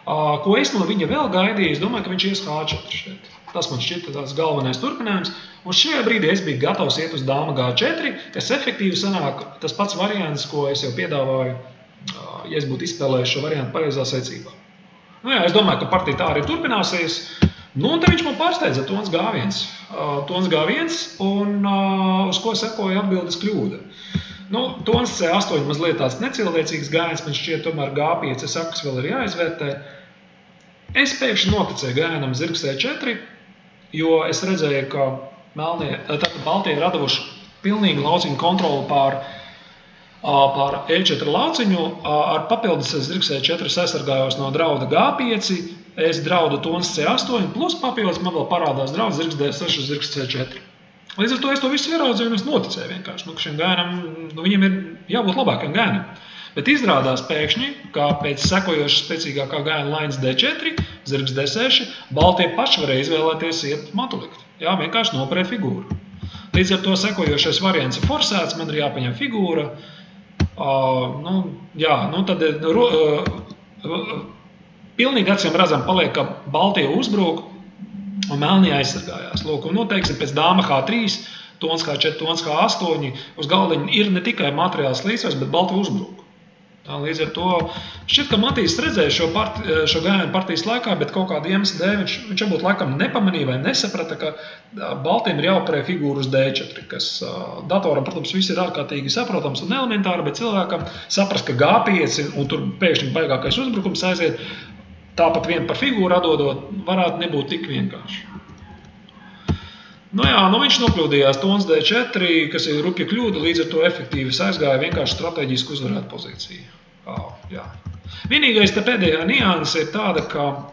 Ko es no viņa vēl gaidīju, es domāju, ka viņš ies H4 šeit. Tas man šķita tāds galvenais turpinājums. Un šajā brīdī es biju gatavs iet uz dāma G4, kas efektīvi sanāk tas pats variants, ko es jau piedāvāju, ja es būtu izspēlējis šo variantu pareizā secībā. Es domāju, ka partija tā arī turpināsies. Un te viņš man pārsteidza tons G1. Tons G1 un uz ko sekoja atbildes kļūda. Tons C8 mazliet tāds necilvēcīgs gājiens, man šķiet tomēr G5 sakas vēl ir jāizvērtē. Es pēkšņi noticēju gājienam zirgs C4, jo es redzēju, ka Baltie ir radavuši pilnīgi lauciņu kontroli pār E4 lauciņu. Ar papildus zirgs C4 aizsargājos no drauda G5, es draudu tons C8, plus papildus man vēl parādās drauds zirgs D6, zirgs C4. Līdz ar to es to visu ieraudzīju un es noticēju vienkārši, ka šiem gājienam, viņiem ir jābūt labākiem gājienam. Bet izrādās pēkšņi, ka pēc sekojošas spēcīgākā gājiena lainas D4, zirgs D6, Baltie paši varēja izvēlēties iet matulikt. Vienkārši noperēt figūru. Līdz ar to sekojošais variants ir forsēts, man ir jāpaņem figūra. Pilnīgi acīm redzam paliek, ka Baltie uzbruk un melnie aizsargājās. Teiksim, pēc dāma H3, tons H4, tons H8, uz galdiņa ir ne tikai materiāls līdzsvars, bet Baltie uzbruk. Līdz ar to šķiet, ka Matīs redzēja šo gājienu partijas laikā, bet kaut kādu iemeslu dēļ viņš varbūt laikam nepamanīja vai nesaprata, ka Baltiem ir jāoperē figūru uz D4, kas datoram, protams, viss ir ārkārtīgi saprotams un elementāri, bet cilvēkam saprast, ka G5 un tur pēkšņi baigākais uzbrukums aiziet, tāpat vien par figūru atdodot, varētu nebūt tik vienkārši. Viņš nokļūdījās tons D4, kas ir rupja kļūda, līdz ar to efektīvi aizgāja vienkārši strateģiski uzvarēt pozīciju. Vienīgais te pēdējā nianse ir tāda, ka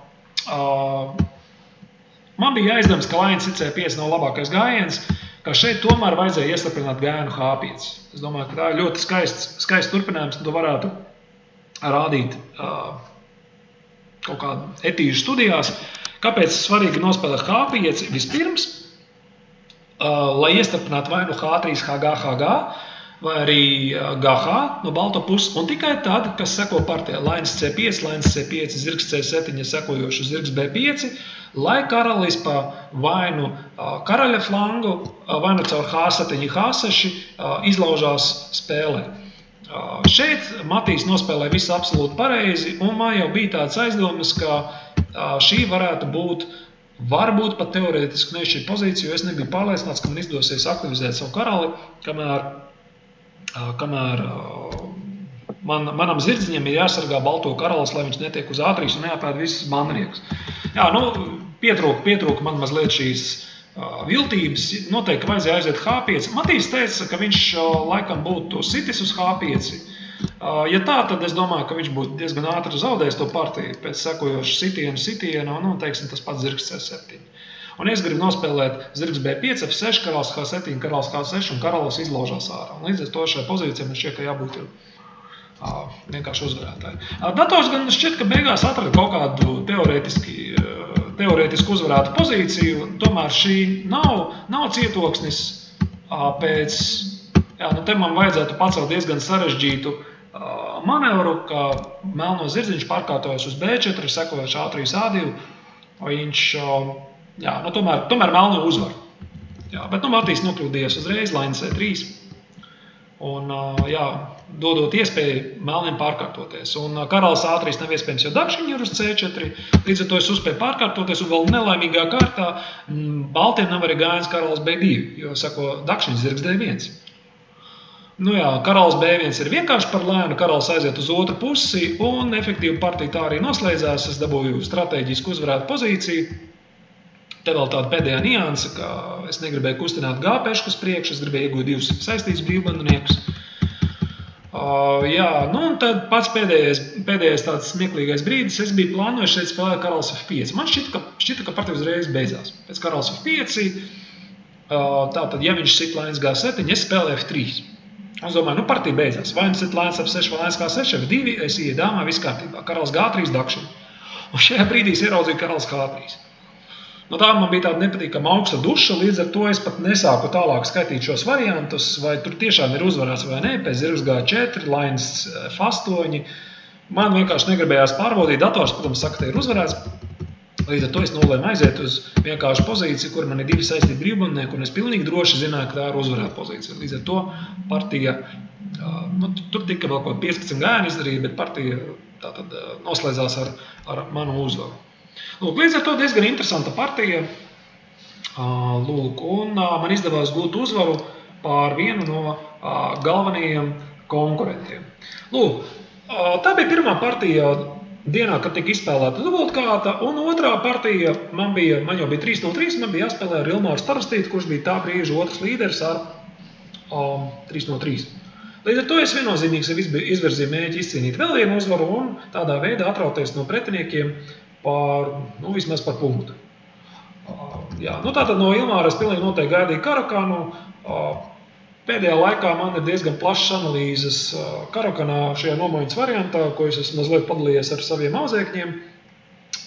man bija aizdoms, ka lainas C5 nav labākais gājiens, ka šeit tomēr vajadzēja iestiprināt gājienu H5. Es domāju, ka tā ir ļoti skaists turpinājums, un to varētu rādīt kaut kādu etīžu studijās. Kāpēc svarīgi nospēlēt H5 vispirms? Lai iestarpinātu vai nu H3, HG, HG, vai arī GH no balto puses, un tikai tad, kas seko partijā, lainas C5, lainas C5, zirgs C7, sekojošu zirgs B5, lai karalis pa vai nu karaļa flangu, vai nu caur H7, H6 izlaužās spēlē. Šeit Matīs nospēlē visu absolūti pareizi, un man jau bija tāds aizdomas, ka šī varētu būt varbūt pat teorētiski nešķir pozīciju, jo es nebiju pārliecināts, ka man izdosies aktivizēt savu karali, kamēr manam zirdziņam ir jāsargā balto karalis, lai viņš netiek uz A3 un neapēd visas manriekus. Pietrūka man mazliet šīs viltības, noteikti vajadzēja aiziet H5. Matīs teica, ka viņš laikam būtu sitis uz H5. Ja tā, tad es domāju, ka viņš būtu diezgan ātri zaudējis to partiju pēc sekojošu sitienu, teiksim, tas pats zirgs C7. Un es gribu nospēlēt zirgs B5, F6, karalis H7, karalis H6 un karalis izlaužās ārā. Un līdz ar to šai pozīcijai man šķiet, ka jābūt vienkārši uzvarētāji. Dators gan šķiet, ka beigās atrada kaut kādu teorētiski uzvarētu pozīciju, tomēr šī nav cietoksnis pēc, te man vajadzētu pacelt diezgan sarežģītu manevru, ka melno zirdziņš pārkārtojas uz B4, sekojoši A3, A2, viņš, tomēr melno uzvar. Bet Matīs nokļūdījies uzreiz, lainas C3, un, dodot iespēju melniem pārkārtoties. Un karalis A3 nav iespējams, jo dakšiņi ir uz C4, līdz ar to es uzspēju pārkārtoties, un vēl nelaimīgā kārtā Baltiem nav arī gājiens karalis B2, jo sako dakšiņš zirgs D1. Nu jā, karalis B1 ir vienkārši par lēnu, karalis aiziet uz otru pusi, un efektīvi partija tā arī noslēdzās. Es dabūju strateģisku uzvarētu pozīciju. Te vēl tāda pēdējā nianse, ka es negribēju kustināt G-pešku uz priekšu, es gribēju iegūt 2 saistītus brīvbandiniekus. Jā, nu un tad pats pēdējais tāds smieklīgais brīdis, es biju plānojis šeit spēlēt karalis F5. Man šķita, ka partija uzreiz beidzās. Pēc karalis F5, tātad, ja viņš sit lainas G7, es spēlēju F3. Es domāju, nu partija beidzās. Vai nu sit lainas F6 vai lainas K6, F2, es ieju dāmā, viss kārtībā. Karalis G3 dakšana. Un šajā brīdī es ieraudzīju karalis K3. Nu, tā man bija tāda nepatīkama augsta duša, līdz ar to es pat nesāku tālāk skaitīt šos variantus, vai tur tiešām ir uzvarēts vai nē, pēc zirgs G4, lainas F8. Man vienkārši negribējās pārbaudīt, dators, protams, saka, ka ir uzvarēts. Līdz ar to es nolēmu aiziet uz vienkāršu pozīciju, kur man ir 2 saistīti brīvbandinieki, un es pilnīgi droši zināju, ka tā ir uzvarēta pozīcija. Līdz ar to partija, nu, tur tika vēl kaut 15 gājienu izdarīja, bet partija tātad noslēdzās ar manu uzvaru. Lūk, līdz ar to diezgan interesanta partija. Lūk, un man izdevās gūt uzvaru pār vienu no galvenajiem konkurentiem. Lūk, tā bija pirmā partija dienā, kad tika izspēlēta dubultkārta, un otrā partija man jau bija 3-3, man bija jāspēlē ar Ilmāru Starostīti, kurš bija tā brīža otrs līderis ar 3-3. Līdz ar to es viennozīmīgi sev izvirzīju mēģi izcīnīt vēl vienu uzvaru un tādā veidā atrauties no pretiniekiem vismaz par punktu. Jā, nu tātad no Ilmāra es pilnīgi noteikti gaidīju Karakanu. Pēdējā laikā man ir diezgan plašas analīzes Karakanā šajā nomaņas variantā, ko es esmu mazliet padalījies ar saviem audzēkņiem.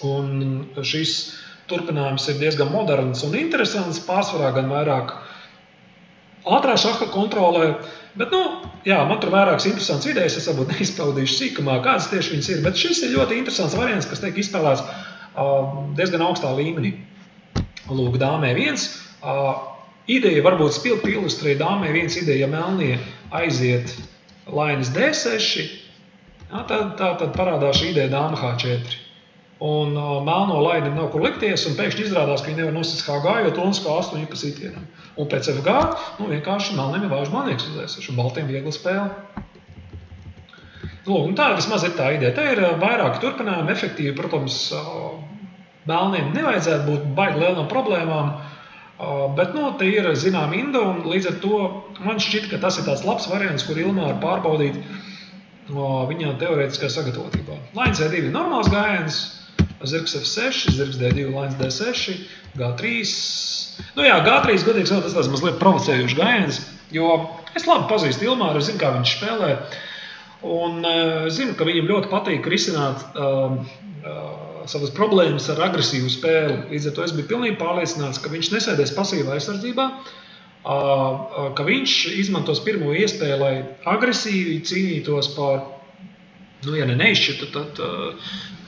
Un šis turpinājums ir diezgan moderns un interesants, pārsvarā gan vairāk ātrā šaha kontrolē. Bet, jā, man tur vairākas interesants idejas, es varbūt neizpaudīšu sīkumā, kādas tieši viņas ir, bet šis ir ļoti interesants variants, kas tiek izspēlēts diezgan augstā līmenī. Lūk, dāmē 1. Ideja varbūt spilgti ilustrē dāmē 1 ideja, ja melnie aiziet lainas D6, tad parādās šī ideja dāma H4. Un melno laini nav kur likties, un pēkšņi izrādās, ka viņi nevar nosist HG, jo tonis K8 ir pa sitienam. Un pēc FG, vienkārši melniem ir vāžu malnieks uz D6, un baltiem viegli spēle. Lūk, un tā vismaz ir tā ideja. Te ir vairāki turpinājumi, efektīvi, protams, melniem nevajadzētu būt baigi lielām problēmām, bet, te ir zinām inda, un līdz ar to man šķiet, ka tas ir tāds labs variants, kur Ilmāru pārbaudīt viņa teorētiskā sagatavotībā. Lainas E2 ir normāls gājiens, zirgs F6, zirgs D2, lainas D6, G3. Nu jā, G3 godīgi sakot, tas mazliet provocējuši gājiens, jo es labi pazīstu Ilmāru, es zinu, kā viņš spēlē, un zinu, ka viņam ļoti patīk risināt savas problēmas ar agresīvu spēli. Līdz ar to es biju pilnīgi pārliecināts, ka viņš nesēdēs pasīvā aizsardzībā, ka viņš izmantos pirmo iespēju, lai agresīvi cīnītos par, ja neizšķirtu, tad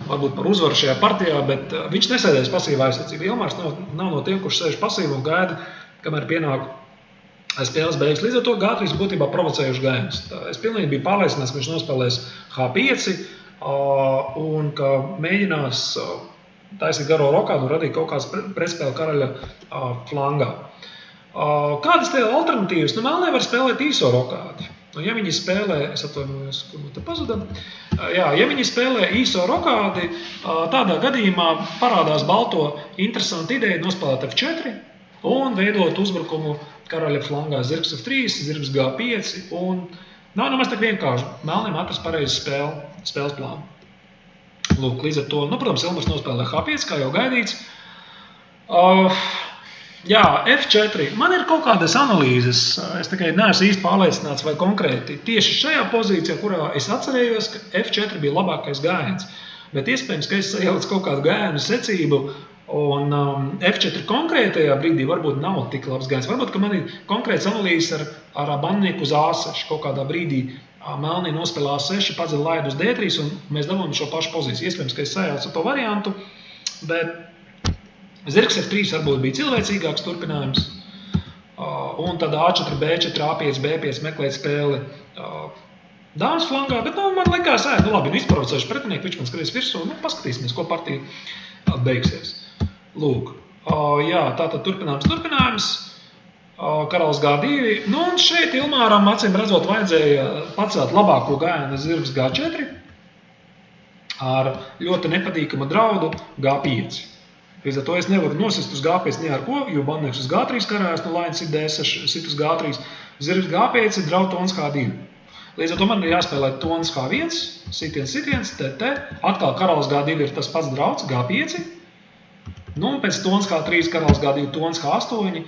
varbūt par uzvaru šajā partijā, bet viņš nesēdēs pasīvā aizsardzībā. Ilmārs nav no tiem, kurš sēž pasīvi un gaida, kamēr pienāk spēles beigas. Līdz ar to G3 būtībā provocējuši gājienus. Es pilnīgi biju pārliecināts, ka viņš nospēlēs H5 un ka mēģinās taisīt garo rokādu un radīt kaut kāds pretspēle karaļa flangā. Kādas te alternatīvas? Melnie var spēlēt īso rokādi. Ja viņi spēlē, es atvainojos, kur te pazudam, ja viņi spēlē īso rokādi, tādā gadījumā parādās balto interesanti ideja nospēlēt F4 un veidot uzbrukumu karaļa flangā zirgs F3, zirgs G5 un nav nemaz tik vienkārši melniem atrast pareizi spēles plānu. Lūk, līdz ar to, protams, Ilmars nospēlē H5, kā jau gaidīts. Jā, F4. Man ir kaut kādas analīzes, es tikai neesmu īsti pārliecināts vai konkrēti. Tieši šajā pozīcijā, kurā es atcerējos, ka F4 bija labākais gājiens. Bet iespējams, ka es sajaucu kaut kādu gājienu secību, un F4 konkrētajā brīdī varbūt nav tik labs gājiens. Varbūt, ka man ir konkrēts analīzes ar bandnieku uz A6. Kaut kādā brīdī melnī nospēlē A6, padzeļ laidu uz D3, un mēs dabūjam šo pašu pozīciju. Iespējams, ka es sajaucu to variantu, bet zirgs F3 varbūt bija cilvēcīgāks turpinājums, un tad A4, B4, A5, B5 meklēt spēli dāmas flangā, bet man likās, labi, izprovocējuši pretinieki, viņš man skries virsū, paskatīsimies, ko partija beigsies. Lūk, jā, tātad turpinājums. Karalis G2. Nu, un šeit Ilmāram, acīm redzot, vajadzēja pacelt labāko gājienu zirgs G4 ar ļoti nepatīkamu draudu G5. Līdz ar to es nevaru nosist uz G5 ne ar ko, jo bandnieks uz G3 karājas, no lainas ir D6, sit uz G3. Zirgs G5 ir draud tons H2. Līdz ar to man ir jāspēlē tons H1, sitiens, TT. Atkal karalis G2 ir tas pats drauds, G5. Nu, un pēc tons H3, karalis G2, tons H8.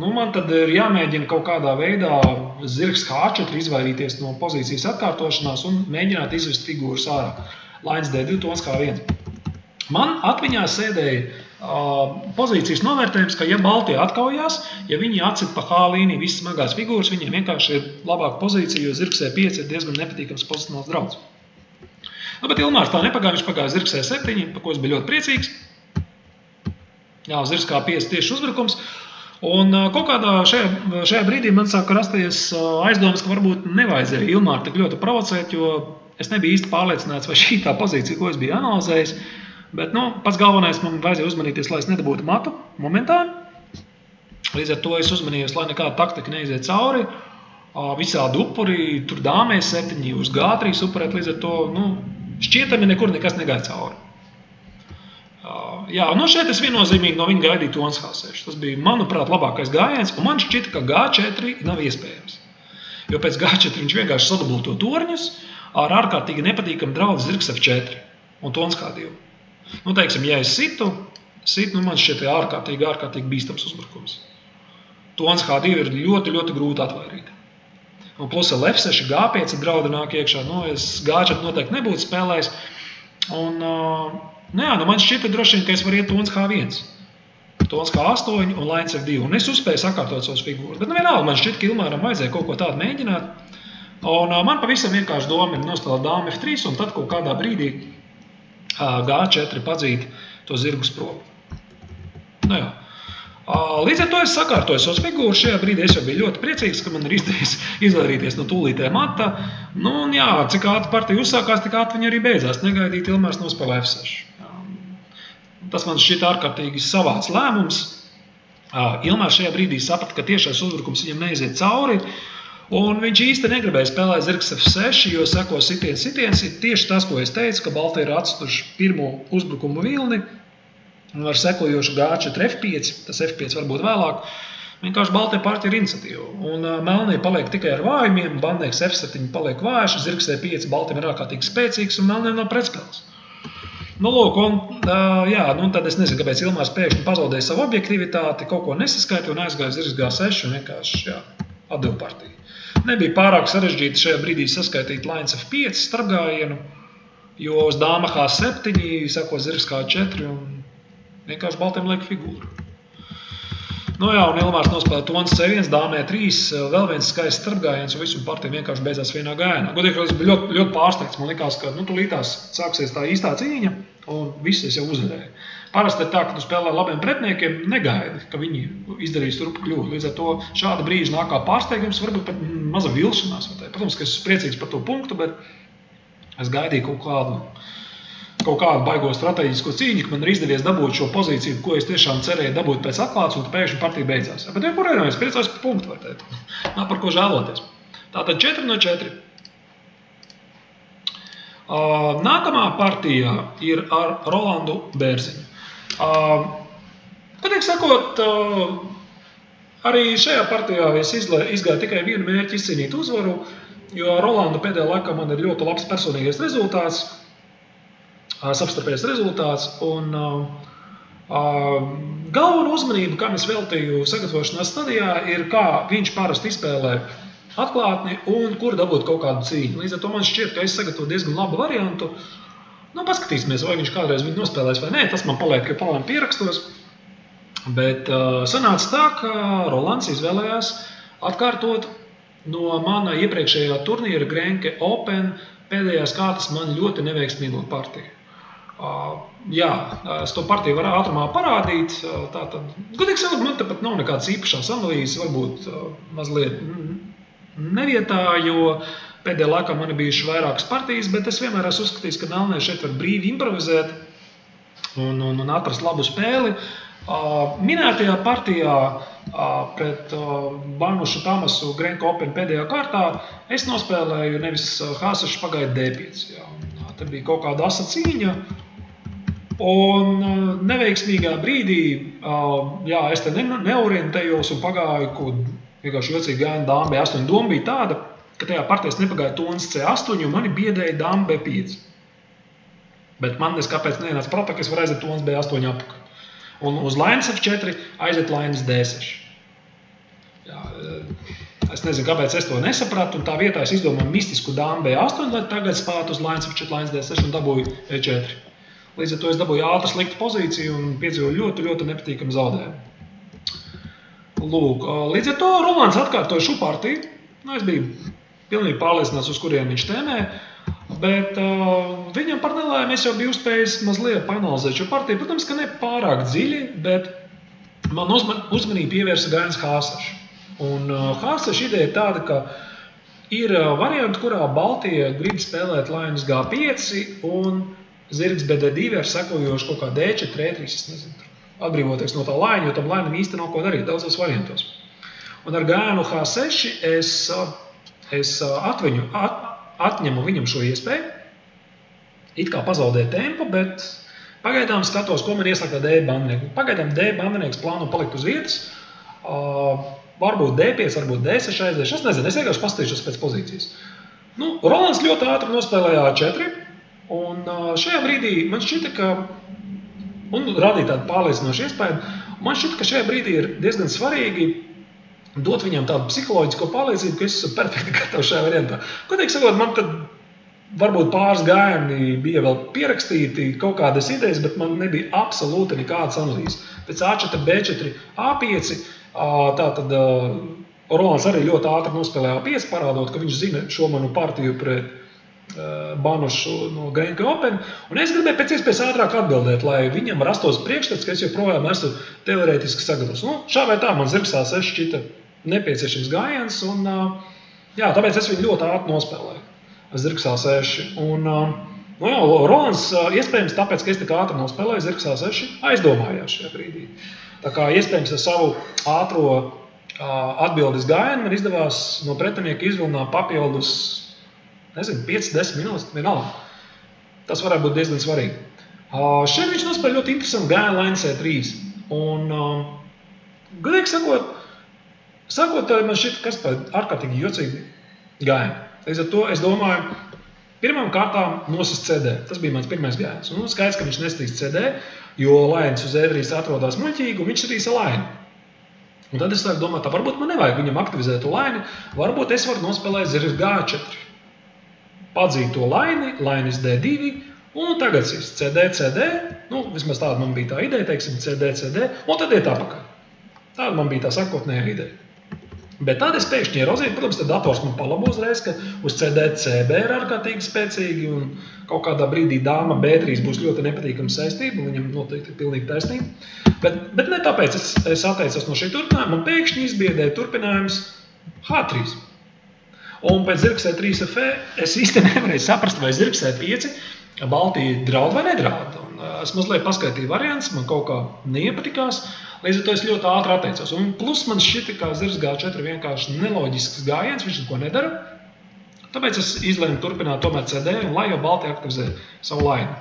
Nu, man tad ir jāmēģina kaut kādā veidā zirgs H4 izvairīties no pozīcijas atkārtošanās un mēģināt izvest figūras ārā. Lainas D2, tons H1. Man atmiņā sēdēja pozīcijas novērtējums, ka ja Baltija atkaujās, ja viņi atcit pa H līniju visas smagās figūras, viņiem vienkārši ir labāka pozīcija, jo zirgs E5 ir diezgan nepatīkams pozicionāls drauds. Nu, bet Ilmārs tā nepagāja, viņš pagāja zirgs E7, par ko es biju ļoti priecīgs. Jā, zirgs K5 tieši uzbrukums. Un kaut kādā šajā brīdī man sāka rasties aizdomas, ka varbūt nevajadzēja Ilmāru tik ļoti provocēt, jo es nebiju īsti pārliecināts, vai šī tā pozīcija, ko es biju analizējis. Bet pats galvenais man vajadzēja uzmanīties, lai es nedabūtu matu momentāni. Līdz ar to es uzmanījos, lai nekāda taktika neiziet cauri. Visādi upuri, tur dāmē 7 uz G3 upurēt, līdz ar to šķietami nekur nekas negāja cauri. Jā, šeit es viennozīmīgi no viņa gaidīju tons H6. Tas bija, manuprāt, labākais gājiens, un man šķita, ka G4 nav iespējams. Jo pēc G4 viņš vienkārši sadubulto torņus ar ārkārtīgi nepatīkamu draudu zirgs F4 un tons H2. Teiksim, ja es situ, man šķiet ārkārtīgi bīstams uzbrukums. Tons H2 ir ļoti, ļoti grūti atvairīt. Un plus ar F6, G5 draudu nāk iekšā, es G4 noteikti nebūtu spēlējis. Un, man šķita droši vien, ka es varu iet tons H1, tons H8 un lainas F2. Un es uzspēju sakārtot savus figūrus. Bet vienalga, man šķita, ka Ilmāram vajadzēja kaut ko tādu mēģināt. Un man pavisam vienkārši doma ir nospēlēt dāmu F3 un tad kaut kādā brīdī G4 padzīt to zirgus prom. Līdz ar to es sakārtoju savus figūrus. Šajā brīdī es jau biju ļoti priecīgs, ka man ir izdevies izvairīties no tūlītē mata. Cik ātri partija uzsākās, tik ātri viņa arī beidzās. Negaidīt Ilmārs nospēlē F6. Tas man šķita ārkārtīgi savāds lēmums. Ilmārs šajā brīdī saprata, ka tiešais uzbrukums viņam neiziet cauri. Un viņš īsti negribēja spēlēt zirgs F6, jo seko sitiens. Ir tieši tas, ko es teicu, ka Baltija ir atstuši pirmo uzbrukumu vilni ar sekojošu G4 F5, tas F5 varbūt vēlāk. Vienkārši Baltija partija ir iniciatīva. Un melnie paliek tikai ar vājumiem, bandnieks F7 paliek vājš, zirgs E5 Baltijam ir ārkārtīgi spēcīgs un melniem nav pretspēles. Tad es nezinu, kāpēc Ilmārs pēkšņi pazaudēja savu objektivitāti, kaut ko nesaskaita un aizgāja zirgs G6 un vienkārši atdeva partiju. Nebija pārāk sarežģīti šajā brīdī saskaitīt lainas F5 starpgājienu, jo uz dāma H7 sako zirgs H4 un vienkārši Baltiem liek figūru. Un Ilmārs nospēlē tons C1, dāmē 3, vēl viens skaists starpgājiens un visu partiju vienkārši beidzās vienā gājienā. Godīgi, es biju ļoti, ļoti pārsteigts. Man likās, ka tulītās sāksies tā īstā cīņa un viss es jau uzvarēju. Parasti ir tā, ka tu spēlē labiem pretiniekiem, negaidi, ka viņi izdarīs turp kļūdu. Līdz ar to šāda brīža nāk kā pārsteigums, varbūt pat maza vilšanās. Protams, ka es esmu priecīgs par to punktu, bet es gaidīju kaut kādu baigo strateģisko cīņu, ka man ir izdevies dabūt šo pozīciju, ko es tiešām cerēju dabūt pēc atklāts, un pēkšņi partija beidzās. Bet joprojām es priecājos par punktu, var teikt. Nav par ko žēloties. Tātad 4 no 4. Nākamā partija ir ar Rolandu Bērziņu. Patiek sakot, arī šajā partijā es izgāju tikai vienu mērķi izcīnīt uzvaru, jo Rolanda pēdējā laikā man ir ļoti labs personīgais rezultāts, savstarpējais rezultāts, un galvenu uzmanību, kam es veltīju sagatavošanās stadijā, ir kā viņš parasti izspēlē atklātni un kur dabūt kaut kādu cīņu. Līdz ar to man šķiet, ka es sagatavoju diezgan labu variantu. Paskatīsimies, vai viņš kādreiz viņu nospēlēs vai nē, tas man paliek joprojām pierakstos. Bet sanāca tā, ka Rolands izvēlējās atkārtot no mana iepriekšējā turnīra Grenke Open pēdējās kārtas man ļoti neveiksmīgo partiju. Es to partiju varu ātrumā parādīt. Godīgi sakot, man tepat nav nekādas īpašās analīzes, varbūt mazliet nevietā, jo pēdējā laikā man ir bijuši vairākas partijas, bet es vienmēr esmu uzskatījis, ka melnē šeit var brīvi improvizēt un atrast labu spēli. Minētajā partijā pret Banušu Tamasu Grenko Open pēdējā kārtā es nospēlēju nevis H6 pagaidu D5. Jā. Te bija kaut kāda asa cīņa. Un neveiksmīgā brīdī, es te neorientējos un pagāju, ko vienkārši jocīgi gāja dāma B8. Doma bija tāda, ka tajā partijā nepagāja tonis C8 un mani biedēja dāma B5. Bet man kāpēc nenāca prātā, ka es varu aiziet tonis B8 apakaļ. Un uz lainas F4 aiziet lainas D6. Jā, es nezinu, kāpēc es to nesapratu, un tā vietā es izdomāju mistisku dāmu B8, lai tagad spētu uz lainas F4, lainas D6 un dabūju E4. Līdz ar to es dabūju ātru sliktu pozīciju un piedzīvoju ļoti, ļoti nepatīkamu zaudējumu. Lūk, līdz ar to Rolands atkārtoja šo partiju. Es biju pilnīgi pārliecināts, uz kuriem viņš tēmē. Bet viņam par nelēmu es jau biju spējis mazliet panalizēt šo partiju. Protams, ka ne pārāk dziļi, bet man uzmanību pievērsa gājiens H6. Un H6 ideja ir tāda, ka ir varianti, kurā Baltija grib spēlēt lainas G5 un zirgs BD2 ar sekojošu kaut kā D4, E3, es nezinu, atbrīvoties no tā laina, jo tam lainam īsti nav ko darīt daudzos variantos. Un ar gājienu H6 es atņemu viņam šo iespēju, it kā pazaudēt tempu, bet pagaidām skatos, ko man ieslēgtā D bandinieks. Pagaidām D bandinieks plāno palikt uz vietas, varbūt D5, varbūt D6 aizdēšu, es nezinu, es vienkārši pastīšos pēc pozīcijas. Rolands ļoti ātri nospēlēja A4, un šajā brīdī man šķita, ka, un radīja tādu pārliecinošu iespēju, man šķita, ka šajā brīdī ir diezgan svarīgi dot viņam tādu psiholoģisko pārliecību, ka es esmu perfekti gatavs šajā variantā. Ko teikt sakot, man tad varbūt pāris gājieni bija vēl pierakstīti kaut kādas idejas, bet man nebija absolūti nekādas analīzes. Pēc A4, B4, A5, tātad Rolands arī ļoti ātri nospēlēja A5, parādot, ka viņš zina šo manu partiju pret Banušu no Grenko Open, un es gribēju pēc iespējas ātrāk atbildēt, lai viņam rastos priekšstats, ka es joprojām esmu teorētiski sagatavs. Šā vai tā man zirgs A6 šķita nepieciešams gājiens, un tāpēc es viņu ļoti ātri nospēlēju zirgs A6. Un, Rolands iespējams tāpēc, ka es tik ātri nospēlēju zirgs A6, aizdomājās šajā brīdī. Tā kā iespējams ar savu ātro atbildes gājienu man izdevās no pretinieka izvilināt papildus 5-10 minūtes, vienalga. Tas varētu būt diezgan svarīgi. Šeit viņš nospēlēja ļoti interesantu gājienu lainas E3. Un, godīgi sakot, man šķiet, kas ārkārtīgi jocīgi gājieni. Līdz ar to es domāju, pirmām kārtām nosist CD. Tas bija mans pirmais gājiens. Un skaidrs, ka viņš nestīs CD, jo lainas uz E3 atrodās muļķīgi, un viņš stīs lainu. Un tad es sāku domāt, varbūt man nevajag viņam aktivizēt laini, varbūt es varu nospēlēt zirgs G4. Padzīt to laini, lainis D2, un tagad CD, vismaz tāda man bija tā ideja, teiksim, CD, un tad iet apakaļ. Tāda man bija tā sakotnējā ideja. Bet tad es pēkšņi ieraudzīju, protams, tad dators man palabo uzreiz, ka uz CD, CB ir ārkārtīgi spēcīgi, un kaut kādā brīdī dāma B3 būs ļoti nepatīkama saistība, un viņam noteikti ir pilnīgi taisnība. Bet ne tāpēc es atteicos no šī turpinājuma, man pēkšņi izbiedēja turpinājums H3. Un pēc zirgs E3 FE es īsti nevarēju saprast, vai zirgs E5 Baltija draud vai nedraud. Un es mazliet paskaitīju variants, man kaut kā neiepatikās, līdz ar to es ļoti ātri atteicos. Un plus man šķita, ka zirgs G4 vienkārši neloģisks gājiens, viņš neko nedara. Tāpēc es izlēmu turpināt tomēr CD, un lai jau Baltija aktivizē savu lainu.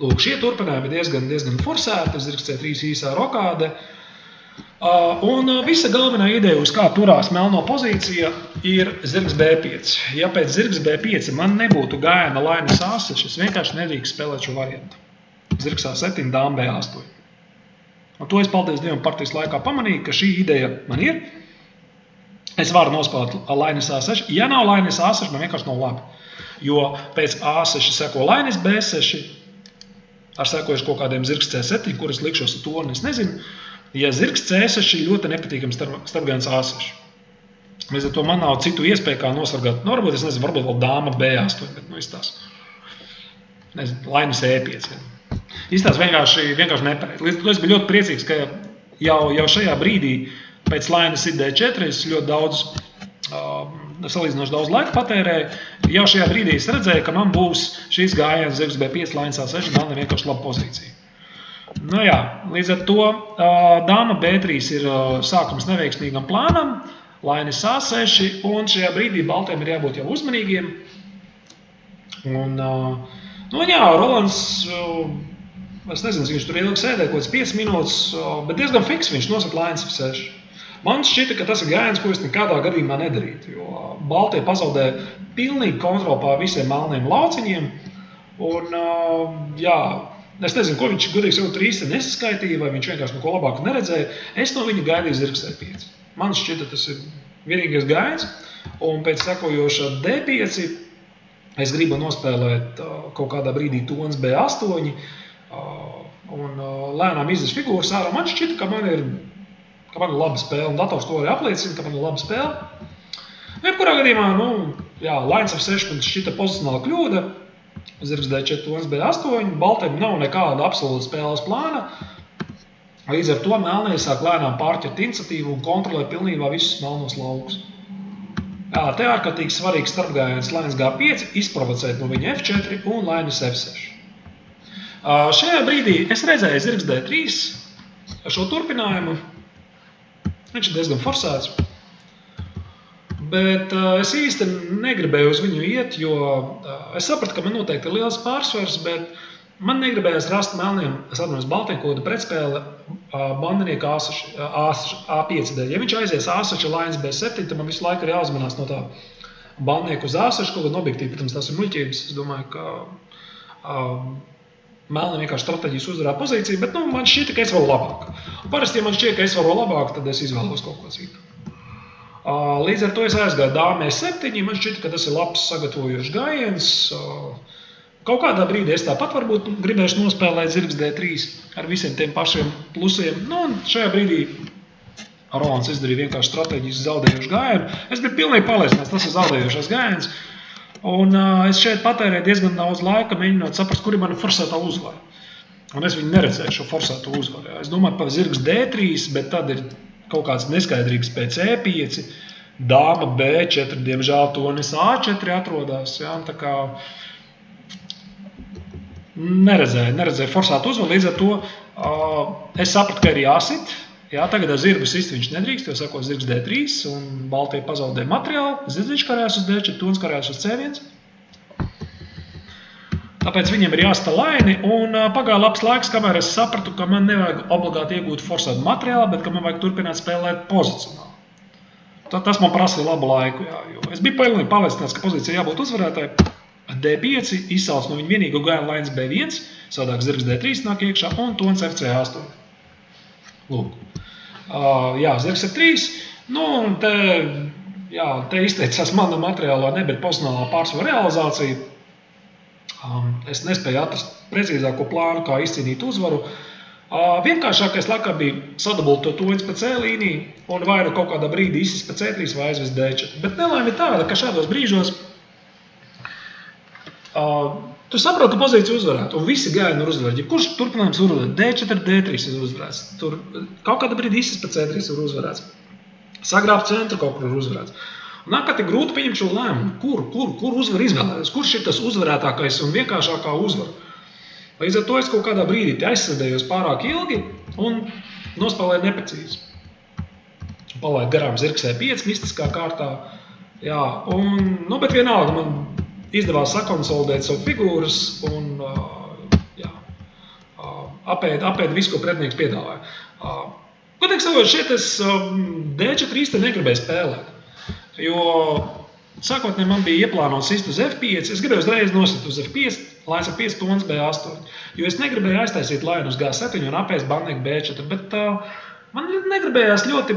Lūk, šie turpinājumi diezgan forsēti, zirgs C3 īsā rokāde. Un visa galvenā ideja, uz kā turās melno pozīcija, ir zirgs B5. Ja pēc zirgs B5 man nebūtu gājiena lainas A6, es vienkārši nedrīkst spēlēt šo variantu. Zirgs A7, dāma B8. Un to es paldies Dievam partijas laikā pamanīju, ka šī ideja man ir. Es varu nospēlēt lainas A6. Ja nav lainas A6, man vienkārši nav labi. Jo pēc A6 seko lainas B6, ar sekojuši kaut kādiem zirgs C7, kuras likšos ar torni, es nezinu. Ja zirgs C6 ir ļoti nepatīkams starpgājiens A6. Līdz ar to man nav citu iespēju, kā nosargāt. Varbūt, es nezinu, varbūt vēl dāma B8, bet izstās. Nezinu, lainas E5. Izstās vienkārši nepareizi. Līdz ar to es biju ļoti priecīgs, ka jau šajā brīdī pēc lainas ir D4, es ļoti daudz, salīdzinoši daudz laika patērēju. Jau šajā brīdī es redzēju, ka man būs šīs gājiens zirgs B5, lainas A6, man ir vienkārši laba pozīcija. Nu jā, līdz ar to dāma B3 ir sākums neveiksmīgam plānam, lainis A6, un šajā brīdī baltiem ir jābūt jau uzmanīgiem. Un, nu jā, Rolands, es nezinu, viņš tur ilgi sēdēja, kaut kāds 5 minūtes, bet diezgan fiks viņš nosaka lainis F6. Man šķita, ka tas ir gājiens, ko es nekādā gadījumā nedarītu, jo baltie pazaudē pilnīgi kontroli pār visiem melniem lauciņiem. Un, jā, es nezinu, ko viņš gudīgi jau tur īsti nesaskaitīja, vai viņš vienkārši neko labāku neredzēja. Es no viņa gaidīju zirgs E5. Man šķita, tas ir vienīgais gājiens, un pēc sekojoša D5 es gribu nospēlēt kaut kādā brīdī tons B8, un lēnām izdas figūras ārā. Man šķita, ka man ir laba spēle, un dators to arī apliecina, ka man ir laba spēle. Jebkurā gadījumā, jā, lainis F6 man šķita pozicionāla kļūda, zirgs D4, tons B8, baltiem nav nekāda absolūta spēles plāna. Līdz ar to melnie sāk lēnām pārķert iniciatīvu un kontrolē pilnībā visus melnos laukus. Jā, te ārkārtīgi svarīgs starpgājiens lainis G5, izprovocēt no viņa F4 un lainis F6. Šajā brīdī es redzēju zirgs D3 šo turpinājumu. Viņš ir diezgan forsēts. Bet es īsti negribēju uz viņu iet, jo es sapratu, ka man noteikti ir liels pārsvars, bet man negribējās rast melniem, es atceros baltiem kaut kādu pretspēle bandinieka A5 dēļ. Ja viņš aizies A6 lainis B7, tad man visu laiku ir jāuzmanās no tā bandinieka uz A6, kaut kādu objektīvu, protams, tās ir muļķības. Es domāju, ka melniem vienkārši strateģijas uzvarā pozīciju, bet man šķita, ka es varu labāk. Parasti, ja man šķiet, ka es varu labāk, tad es izvēlos kaut ko citu. Līdz ar to es aizgāju dāmē 7, man šķita, ka tas ir labs sagatavojošs gājiens. Kaut kādā brīdī es tāpat varbūt gribēšu nospēlēt zirgs D3 ar visiem tiem pašiem plusiem. Un šajā brīdī Rolands izdarīja vienkārši strateģiski zaudējošu gājienu. Es biju pilnīgi pārliecināts, tas ir zaudējošais gājiens. Un es šeit patērēju diezgan daudz laika, mēģinot saprast, kur ir mana forsētā uzvara. Un es viņu neredzēju šo forsēto uzvaru. Es domāju par zirgs D3, bet tad ir kaut kāds neskaidrīgs pēc E5, dāma B4, diemžēl tonis A4 atrodās. Jā, tā kā neredzēju forsētu uzvaru, līdz ar to es sapratu, ka ir jāsit. Jā, tagad ar zirgu sist viņš nedrīkst, jo sako zirgs D3 un baltie pazaudē materiālu. Zirdziņš karājās uz D4, tons karājās uz C1. Tāpēc viņiem ir jāsta laini, un pagāja labs laiks, kamēr es sapratu, ka man nevajag obligāti iegūt forsētu materiālu, bet ka man vajag turpināt spēlēt pozicionāli. Tas man prasīja labu laiku, jā, jo es biju pilnīgi pārliecināts, ka pozīcija jābūt uzvarētāji. D5 izsauc no viņa vienīgo gājienu lainis B1, savādāk zirgs D3 nāk iekšā un tons FC8. Lūk. Jā, zirgs F3, un te izteicās mana materiālā, ne, bet pozicionālā pārsvaru realizācija. Es nespēju atrast precīzāko plānu, kā izcīnīt uzvaru. Vienkāršākais laikā bija sadabūt to toņus pa C līniju un vai nu kaut kādā brīdī izsist pa C3 vai aizvest D4. Bet nelaime ir tāda, ka šādos brīžos tu saproti, ka pozīcija uzvarētu un visi gājieni ir uzvarēti. Ja kurš turpinājums var uzvarēt? D4, D3 ir uzvarēts. Tur kaut kādā brīdī izsist pa C3 ir uzvarēts. Sagrābt centru kaut kur ir uzvarēts. Un nākāt ir grūti pieņemt šo lēmumu, kur uzvar izvēlēties, kurš ir tas uzvarētākais un vienkāršākā uzvara. Līdz ar to es kaut kādā brīdī aizsēdējos pārāk ilgi un nospēlēju neprecīzi. Palaidu garām zirgs E5 mistiskā kārtā. Jā, bet vienalga man izdevās sakonsolidēt savu figūras un apēd visu, ko pretinieks piedāvāja. Godīgi sakot, šeit es D4 īsti negribēju spēlēt. Jo sākotnēji man bija ieplānots sist uz F5, es gribēju uzreiz nosist uz F5, lainis F5, tons B8, jo es negribēju aiztaisīt lainu uz G7 un apēst bandnieku B4, bet man negribējās ļoti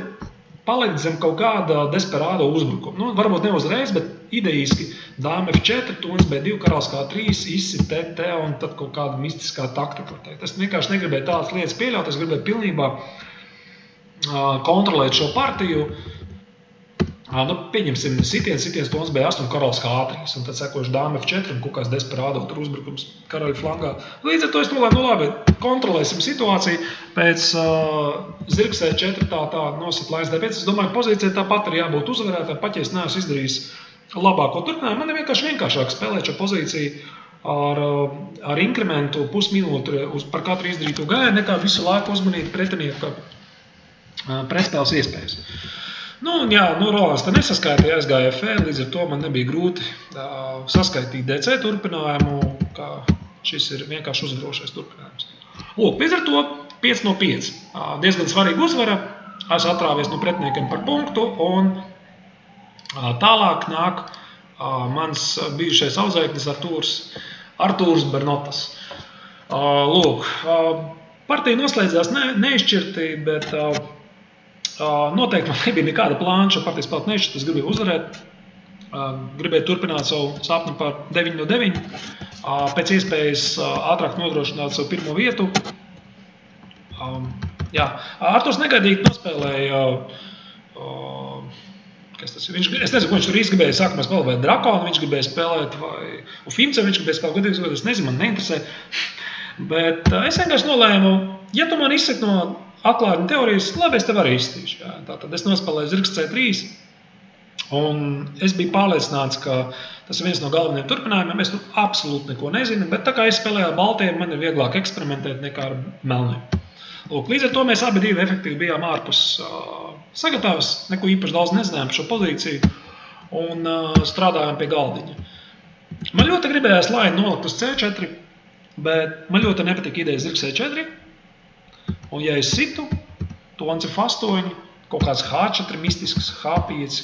palikt zem kaut kāda desperādo uzbrukuma. Varbūt ne uzreiz, bet idejiski dāma F4, tons B2, karalis K3, izsit TT un tad kaut kāda mistiskā taktika. Es vienkārši negribēju tādas lietas pieļaut, es gribēju pilnībā kontrolēt šo partiju. Pieņemsim sitiens tons B8 un karalis K3, un tad sekoši dāma F4 un kaut kāds desperādo tur uzbrukums karaļa flangā. Līdz ar to es domāju, labi, kontrolēsim situāciju, pēc zirgs E4 tā nosit lainis D5. Es domāju, pozīcija tāpat ir jābūt uzvarētā, pat ja es neesmu izdarījis labāko turpinājumu. Man ir vienkāršāk spēlēt šo pozīciju ar inkrementu pusminūti par katru izdarīto gājienu, nekā visu laiku uzmanīt pretinieka pretspēles iespējas. Rolands te nesaskaitīja, aizgāja FE, līdz ar to man nebija grūti saskaitīt DC turpinājumu, kā šis ir vienkārši uzvarošais turpinājums. Līdz ar to 5 no 5. Diezgan svarīga uzvara, es atrāvies no pretiniekiem par punktu, un tālāk nāk mans bijušais audzēknis Artūrs Bernotas. Partija noslēdzās neizšķirti, bet noteikti man nebija nekāda plāna šo partiju spēlēt neizšķirti. Es gribēju uzvarēt, gribēju turpināt savu sapni par 9 no 9, pēc iespējas ātrāk nodrošināt savu pirmo vietu. Artūrs negaidīgi nospēlēja. Es nezinu, ko viņš tur īsti gribēja sākumā spēlēt, vai Drakonu viņš gribēja spēlēt, vai Ufimce viņš gribēja spēlēt, godīgi, es nezinu, man neinteresē. Bet es vienkārši nolēmu, ja tu man izsaki no atklājuma teorijas, labi, es tev arī izstīšu. Tātad es nospēlēju zirgs C3, un es biju pārliecināts, ka tas ir viens no galvenajiem turpinājumiem. Es absolūti neko nezinu, bet tā kā es spēlēju ar baltiem, man ir vieglāk eksperimentēt nekā ar melniem. Līdz ar to mēs abi divi efektīvi bijām ārpus sagatavas, neko īpaši daudz nezinājām par šo pozīciju un strādājām pie galdiņa. Man ļoti gribējās laini nolikt uz C4, bet man ļoti nepatika ideja zirgs C4. Un ja es situ, tons F8, kaut kāds H4 mistisks, H5.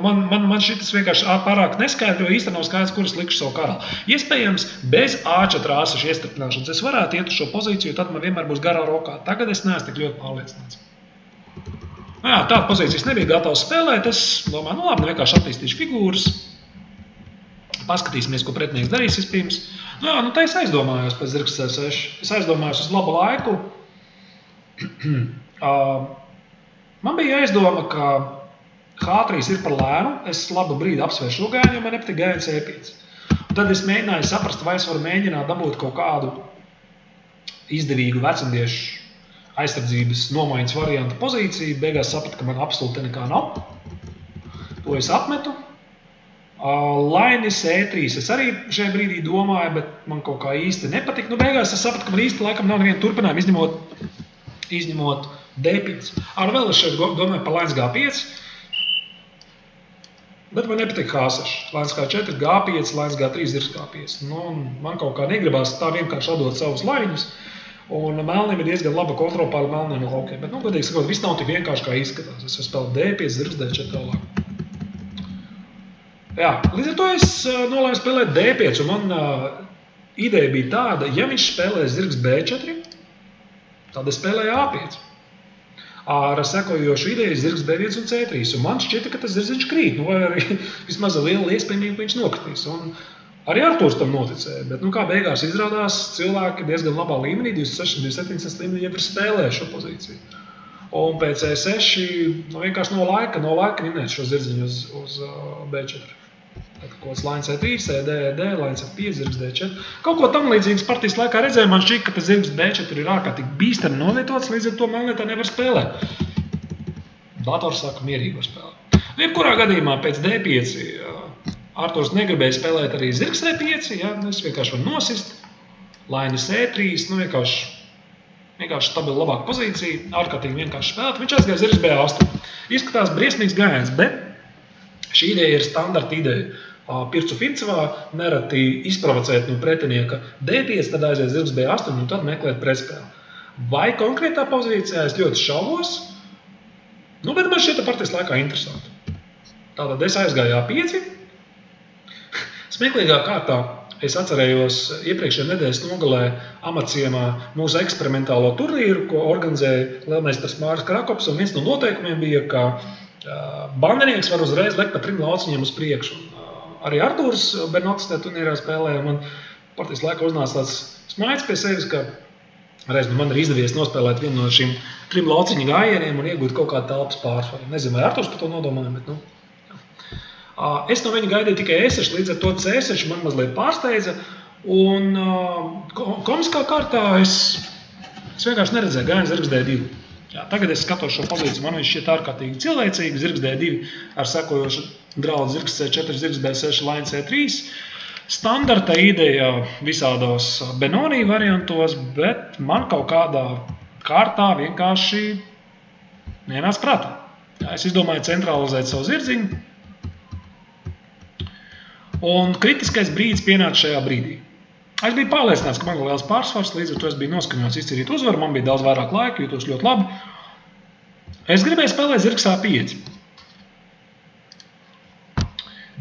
Man šitas vienkārši pārāk neskaidro, jo īstenībā nav skaidrs, kur es likšu savu karali. Iespējams, bez A4 āsašu iestripināšanas es varētu iet uz šo pozīciju, tad man vienmēr būs garā rokā. Tagad es neesmu tik ļoti pārliecināts. Tāda pozīcijas nebija gatavs spēlēt. Es domāju, labi, vienkārši attīstīšu figūras. Paskatīsimies, ko pretinieks darīs vispirms. Tā es aizdomājos pēc zirgs C6. Es aizdomājos uz labu laiku. Man bija aizdoma, ka H3 ir par lēnu. Es labu brīdi apsvēršu šo gājienu, jo man nepatika gājiens E5. Un tad es mēģināju saprast, vai es varu mēģināt dabūt kaut kādu izdevīgu vecumdiešu aizsardzības nomaiņas varianta pozīciju. Beigās sapratu, ka man absolūti nekā nav. To es atmetu. Lainis E3 es arī šajā brīdī domāju, bet man kaut kā īsti nepatika. Beigās es sapratu, ka man īsti laikam nav neviena turpinājuma, izņemot D5. Vēl es šeit domāju par lainis G5, bet man nepatika H6. Lainis K4, G5, lainis G3, zirgs K5. Man kaut kā negribās tā vienkārši atdot savus laiņus. Un melniem ir diezgan laba kontrola pār melniem laukiem. Bet, godīgi sakot, viss nav tik vienkārši, kā izskatās. Es spēlēju D5, zirgs D4 tālāk. Līdz ar to es nolēmu spēlēt D5, un man ideja bija tāda, ja viņš spēlē zirgs B4, tad es spēlēju A5. Ar sekojošu ideju zirgs B1 un C3, un man šķita, ka tas zirdziņš krīt, vai arī vismaz liela iespējamība, ka viņš nokritīs. Un arī Artūrs tam noticēja, bet kā beigās izrādās, cilvēki diezgan labā līmenī, 26, 27 līmenī jau ir spēlējuši šo pozīciju. Un pēc E6 vienkārši no laika minēt šo zirdziņu uz B4. Tātad kaut kāds lainis E3, ED, lainis F5, zirgs D4. Kaut ko tam līdzīgas partijas laikā redzēju, man šķiet, ka tas zirgs B4 ir ārkārtīgi bīstami novietots, līdz ar to melnētā nevar spēlēt. Dators saka mierīgo spēlēt. Jebkurā gadījumā pēc D5 Artūrs negribēja spēlēt arī zirgs E5, es vienkārši varu nosist. Lainis E3, vienkārši stabili labāka pozīcija, ārkārtīgi vienkārši spēlēt. Viņš aizgāja zirgs B8. Izskatās briesmīgs gājiens, bet šī ideja ir standarta ideja. Pircu Fincevā nereti izprovocēt no pretinieka D5, tad aiziet zirgs B8 un tad meklēt pretspēli. Vai konkrētā pozīcijā es ļoti šaubos, bet man šķita partijas laikā interesanti. Tātad es aizgāju A5. Smieklīgā kārtā es atcerējos iepriekšējā nedēļas nogalē Amatciemā mūsu eksperimentālo turnīru, ko organizēja lielmeistars Māris Krakops, un viens no noteikumiem bija, ka bandinieks var uzreiz lekt pa 3 lauciņiem uz priekšu. Arī Artūrs Bernotas tajā turnīrā spēlēja, un man partijas laikā uznāca tāds smaids pie sevis, ka reiz man ir izdevies nospēlēt vienu no šīm 3 lauciņu gājieniem un iegūt kaut kādu telpas pārsvaru. Nezinu, vai Artūrs par to nodomāja, bet es no viņa gaidīju tikai E6, līdz ar to C6 man mazliet pārsteidza, un komiskā kārtā es vienkārši neredzēju gājienu zirgs D2. Tagad es skatos šo pozīciju, man viņš šķiet ārkārtīgi cilvēcīgi, zirgs D2 ar sekojošu draudu zirgs C4, zirgs B6, lainis C3. standarta ideja visādos Benoni variantos, bet man kaut kādā kārtā vienkārši nenāca prātā. Es izdomāju centralizēt savu zirdziņu, un kritiskais brīdis pienāca šajā brīdī. Es biju pārliecināts, ka man ir liels pārsvars, līdz ar to es biju noskaņots izcīnīt uzvaru, man bija daudz vairāk laika, jūtos ļoti labi. Es gribēju spēlēt zirgs A5.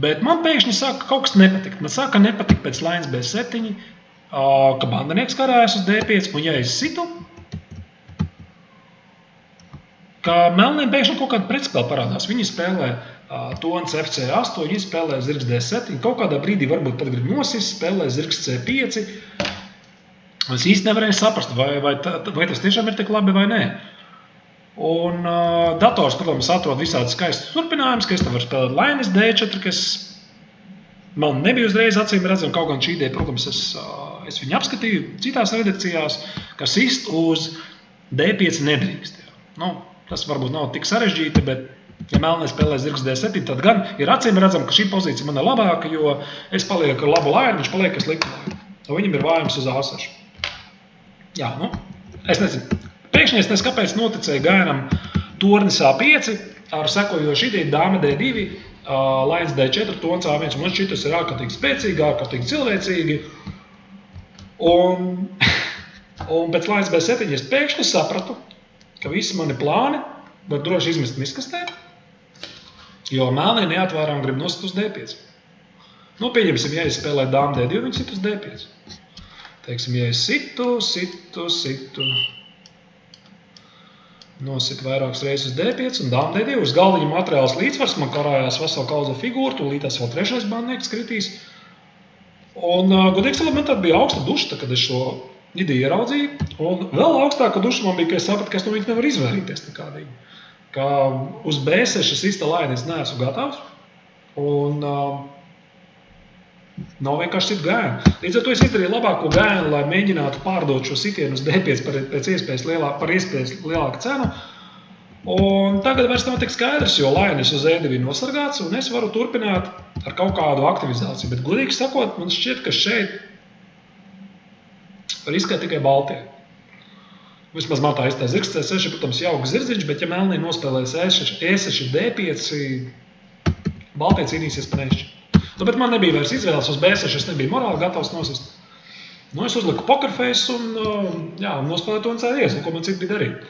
Bet man pēkšņi sāka kaut kas nepatikt. Man sāka nepatikt pēc lainas B7, ka bandinieks karājas uz D5, un ja es situ, ka melniem pēkšņi kaut kāda pretspēle parādās. Viņi spēlē tons FC8, viņi spēlē zirgs D7, kaut kādā brīdī varbūt pat grib nosist, spēlē zirgs C5. Es īsti nevarēju saprast, vai tas tiešām ir tik labi vai nē. Un dators, protams, atrod visādi skaistus turpinājumus, ka es te varu spēlēt lainas D4, kas man nebija uzreiz acīm redzama, kaut gan šī ideja, protams, es viņu apskatīju citās redakcijās, ka sist uz D5 nedrīkst. Nu, tas varbūt nav tik sarežģīti, bet ja melnē spēlē zirgs D7, tad gan ir acīm redzama, ka šī pozīcija man ir labāka, jo es palieku ar labu lainu, viņš paliek ar sliktu lainu. Un viņam ir vājums uz A6. Jā, nu, es nezinu. Pēkšņi es nezinu, kāpēc noticēju Gainam tornis A5 ar sekojošu ideju dāma D2, lainas D4, tons A1. Man šķiet, tas ir ārkārtīgi spēcīgi, ārkārtīgi cilvēcīgi. Un pēc lainas B7 es pēkšņi sapratu, ka visi mani plāni var droši izmest miskastē, jo melnē neatvērā un grib nosist uz D5. Nu, pieņemsim, ja es spēlēju dāmu D2, viņi sit uz D5. Teiksim, ja es situ, nosit vairākas reizes uz D5 un dāmu D2. Uz galdiņa materiāls līdzsvars, man karājās vesela kaudze figūra, tūlītās vēl trešais bandnieks kritīs. Un, godīgi sakot, man tad bija augsta duša, kad es šo ideju ieraudzīju. Un vēl augstāka duša man bija, ka es sapratu, ka es no viņas nevaru izvairīties nekādīgi. Ka uz B6 ista laini es neesmu gatavs. Un nav vienkārši citu gājienu. Līdz ar to es izdarīju labāko gājienu, lai mēģinātu pārdot šo sitienu uz D5 par iespējas lielāku cenu. Un tagad vairs nav tik skaidrs, jo lainis uz E2 ir nosargāts, un es varu turpināt ar kaut kādu aktivizāciju. Bet, godīgi sakot, man šķiet, ka šeit var izskatīt tikai baltie. Vismaz man tā iztā zirgs C6, protams, jauks zirdziņš, bet ja melnī nospēlēs E6, D5, baltie cīnīsies par nešķi. Nu, bet man nebija vairs izvēles uz B6, es nebiju morāli gatavs nosist. Nu, es uzliku pokerface un nospēlēju to un cēries, ko man citu bija darīt.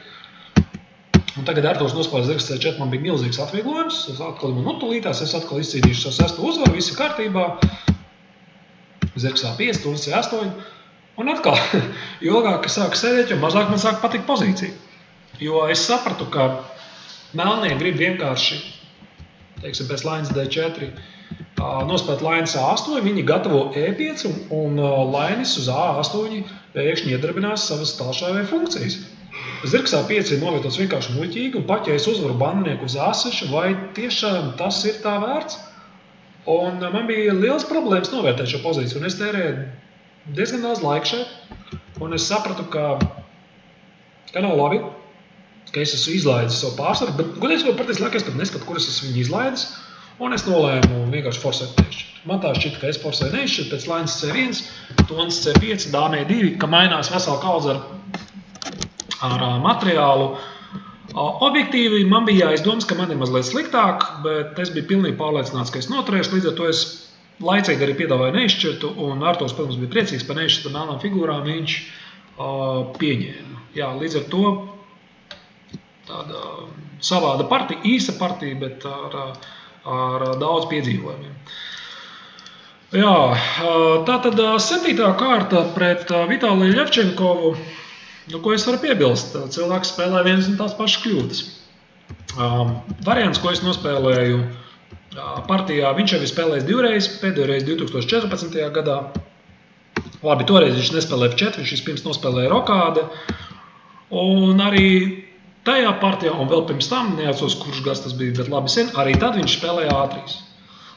Un tagad Arturs nospēlēja zirgs C4, man bija milzīgs atvieglojums, es atkal nutulītās, es atkal izcīnīšu savu sestu uzvaru, visi kārtībā. Zirgs A5, tons C8. Un atkal, jo ilgāk es sāku sēdēt, jo mazāk man sāka patikt pozīcija. Jo es sapratu, ka melnie grib vienkārši, teiksim, pēc lainas D4, nospēlēt lainas A8, viņi gatavo E5 un lainis uz A8 pēkšņi iedarbinās savas tālšāvēja funkcijas. Zirgs A5 ir novietots vienkārši muļķīgi, un pat ja es uzvaru bandnieku uz A6, vai tiešām tas ir tā vērts? Un man bija liels problēmas novērtēt šo pozīciju, un es tērēju diezgan daudz laika šeit, un es sapratu, ka nav labi, ka es esmu izlaidis savu pārsvaru, bet godīgi patiesi laikā es pat neskatu, kur es esmu viņu izlaidis, un es nolēmu vienkārši forsēt neizšķirt. Man tā šķita, ka es forsēju neizšķirt pēc lainas C1, tons C5, dāmē 2, ka mainās vesela kaudze ar materiālu. Objektīvi man bija jāizdomas, ka man ir mazliet sliktāk, bet es biju pilnīgi pārliecināts, ka es noturēšu, līdz ar to es laicīgi arī piedāvāju neizšķirtu, un Arturs, protams, bija priecīgs par neizšķirtu melnām figūrām, viņš pieņēma. Jā, līdz ar to tāda savāda partija, īsa partija, bet ar daudz piedzīvojumiem. Jā, tātad 7. kārta pret Vitāliju Ļevčenkovu, ko es varu piebilst, cilvēks spēlē vienas un tās pašas kļūdas. Variants, ko es nospēlēju partijā, viņš jau ir spēlējis divreiz, pēdējo reizi 2014. gadā. Labi, toreiz viņš nespēlēja F4, viņš vispirms nospēlēja rokāde. Un arī tajā partijā, un vēl pirms tam, neatceros, kurš gads tas bija, bet labi sen, arī tad viņš spēlēja A3.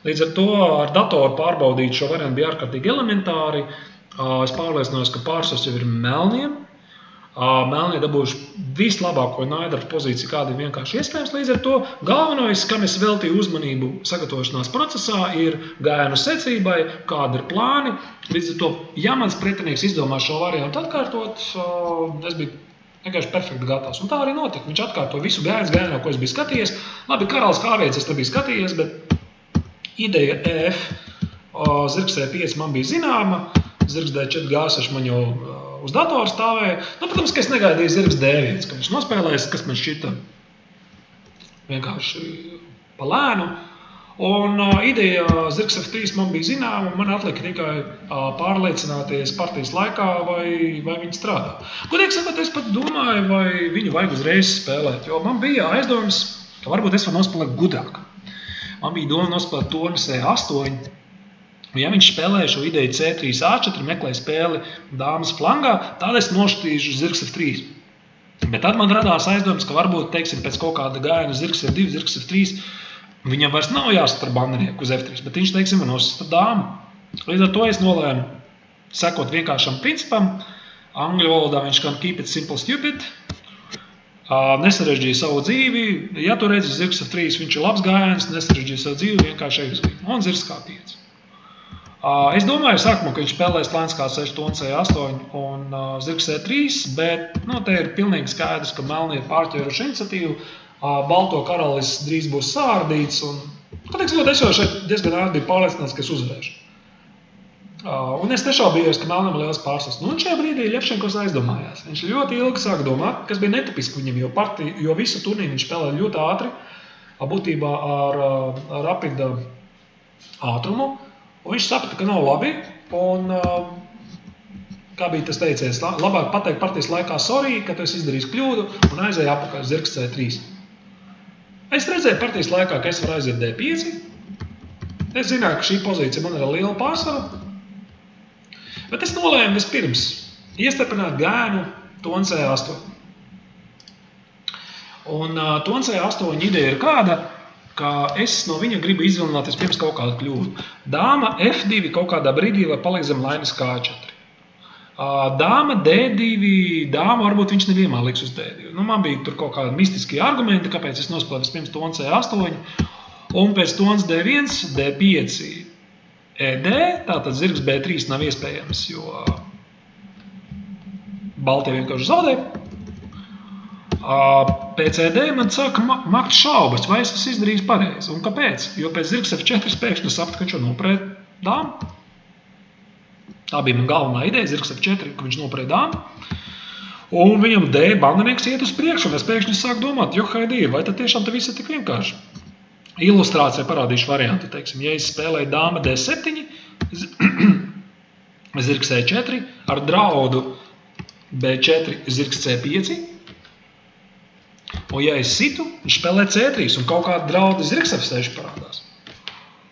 Līdz ar to ar datoru pārbaudīt šo variantu bija ārkārtīgi elementāri. Es pārliecinājos, ka pārsvars jau ir melniem. Melnie dabūjuši vislabāko naidara pozīciju, kāda ir vienkārši iespējams. Līdz ar to galvenais, kam es veltīju uzmanību sagatavošanās procesā, ir gājienu secībai, kāda ir plāni. Līdz ar to, ja mans pretinieks izdomā šo variantu atkārtot, es biju vienkārši perfekti gatavs. Un tā arī notika. Viņš atkārto visu gājienu, ko es biju skatījies. Labi, karalis kāvietis es te biju skatījies, bet ideja EF zirgs E5 man bija zināma. Zirgs D4 G6 man jau uz datora stāvēja. Protams, ka es negaidīju zirgs D1, ka viņš nospēlēs, kas man šķita vienkārši pa lēnu. Un ideja zirgs F3 man bija zināma, man atlika tikai pārliecināties partijas laikā, vai viņi strādā. Godīgi sakot, es pat domāju, vai viņu vajag uzreiz spēlēt, jo man bija aizdoms, ka varbūt es varu nospēlēt gudrāk. Man bija doma nospēlēt tornis E8. Ja viņš spēlē šo ideju C3, A4, meklē spēli dāmas flangā, tad es nošķīšu zirgs F3. Bet tad man radās aizdoms, ka varbūt, teiksim, pēc kaut kāda gājiena zirgs F2, zirgs F3, viņam vairs nav jāsat ar bandenieku uz F3, bet viņš, teiksim, nosist ar dāmu. Līdz ar to es nolēmu sekot vienkāršam principam. Angļu valodā viņš skan keep it simple stupid. Nesarežģīja savu dzīvi. Ja tu redzi zirgs F3, viņš ir labs gājiens, nesarežģīja savu dzīvi, vienkārši ejus. Un zirgs K5. Es domāju sākumā, ka viņš spēlēs lēns K6, tons E8 un zirgs E3, bet te ir pilnīgi skaidrs, ka melnie ir pārķēruši iniciatīvu. Balto karalis drīz būs sārdīts un, es jau šeit diezgan ātri biju pārliecināts, ka es uzvarēšu. Un es nešaubījos, ka melnam ir liels pārsvars. Un šajā brīdī Ļevčenkovs aizdomājās. Viņš ļoti ilgi sāka domāt, kas bija netipiski viņam, jo visu turnīru viņš spēlēja ļoti ātri, būtībā ar rapida ātrumu. Un viņš saprata, ka nav labi, un, kā bija tas teiciens, labāk pateikt partijas laikā sorry, ka tu esi izdarījis kļūdu, un aizēja apakaļ zirgs C3. Es redzēju partijas laikā, ka es varu aiziet D5. Es zināju, ka šī pozīcija man ir ar lielu pārsvaru, bet es nolēmu vispirms iestepināt gājienu tons E8. Un tons E8 ideja ir kāda, ka es no viņa gribu izvilināties pirms kaut kādu kļūdu. Dāma F2 kaut kādā brīdī, lai paliek zem lainas K4. Dāma D2, dāma varbūt viņš nevienmēr liks uz D2. Man bija tur kaut kādi mistiski argumenti, kāpēc es nospēlēju vispirms tons E8, un pēc tons D1, D5, ED, tātad zirgs B3 nav iespējams, jo Baltie vienkārši zaudē. Pēc ED man sāka makt šaubas, vai es esmu izdarījis pareizi. Un kāpēc? Jo pēc zirgs F4 pēkšņi sapratu, ka viņš jau noprēja dāmu. Tā bija man galvenā ideja, zirgs F4, ka viņš noprēja dāmu. Un viņam D bandinieks iet uz priekšu, un es pēkšņi sāku domāt, haidī, vai tad tiešām te viss ir tik vienkārši? Ilustrācijā parādīšu variantu, teiksim, ja es spēlēju dāma D7, zirgs E4, ar draudu B4, zirgs C5, un ja es situ, viņš spēlē C3 un kaut kāda drauda zirgs F6 parādās.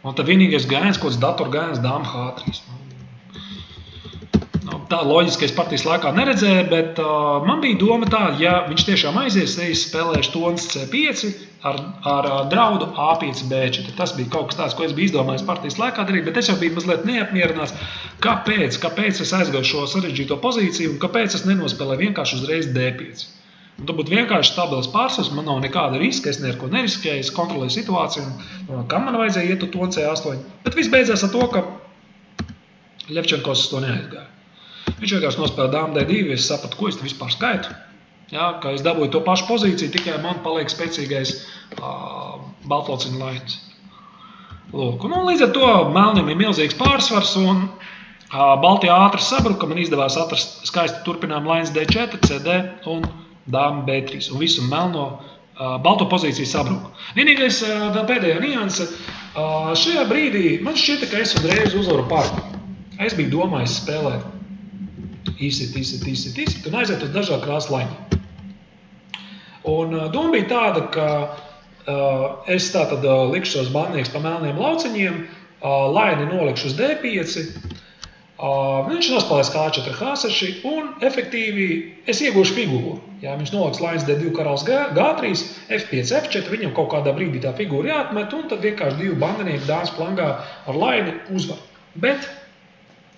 Un tad vienīgais gājiens, kaut kāds dator gājiens dāma H3. Tā loģiskais partijas laikā neredzēja, bet man bija doma tāda, ja viņš tiešām aizies, es spēlēšu tons C5 ar draudu A5 B4. Tas bija kaut kas tāds, ko es biju izdomājis partijas laikā darīt, bet es jau biju mazliet neapmierināts, kāpēc es aizgāju šo sarežģīto pozīciju un kāpēc es nenospēlēju vienkārši uzreiz D5. Un tad būtu vienkārši stabils pārsvars, man nav nekāda riska, es neko neriskēju, es kontrolēju situāciju, kam man vajadzēja iet uz tons C8. Bet viss beidzās ar to, ka Ļevčenkovs to neaizgāja. Viņš vienkārši nospēlēja dāmu D2, es sapratu, ko es te vispār skaitu. Ka es dabūju to pašu pozīciju, tikai man paliek spēcīgais baltlociņa lainis. Un līdz ar to melniem ir milzīgs pārsvars, un Baltie ātri sabruka, man izdevās atrast skaisti turpinām lainis D4, CD un dāma B3, un visu balto pozīciju sabruka. Vienīgais vēl pēdējā nianse, šajā brīdī man šķita, ka es uzreiz uzvaru partiju. Es biju domājis spēlēt īsit, un aiziet uz dažādu krāsu laiņu. Un doma bija tāda, ka es tātad likšu šos bandnieks pa melniem lauciņiem, laini nolikšu uz D5, viņš nospēlēs K4, H6, un efektīvi es iegūšu figūru. Viņš noliks lainis D2 karalis G3, F5, F4, viņam kaut kādā brīdī tā figūra jāatmet, un tad vienkārši divi bandinieki dāmas plangā ar laini uzvar. Bet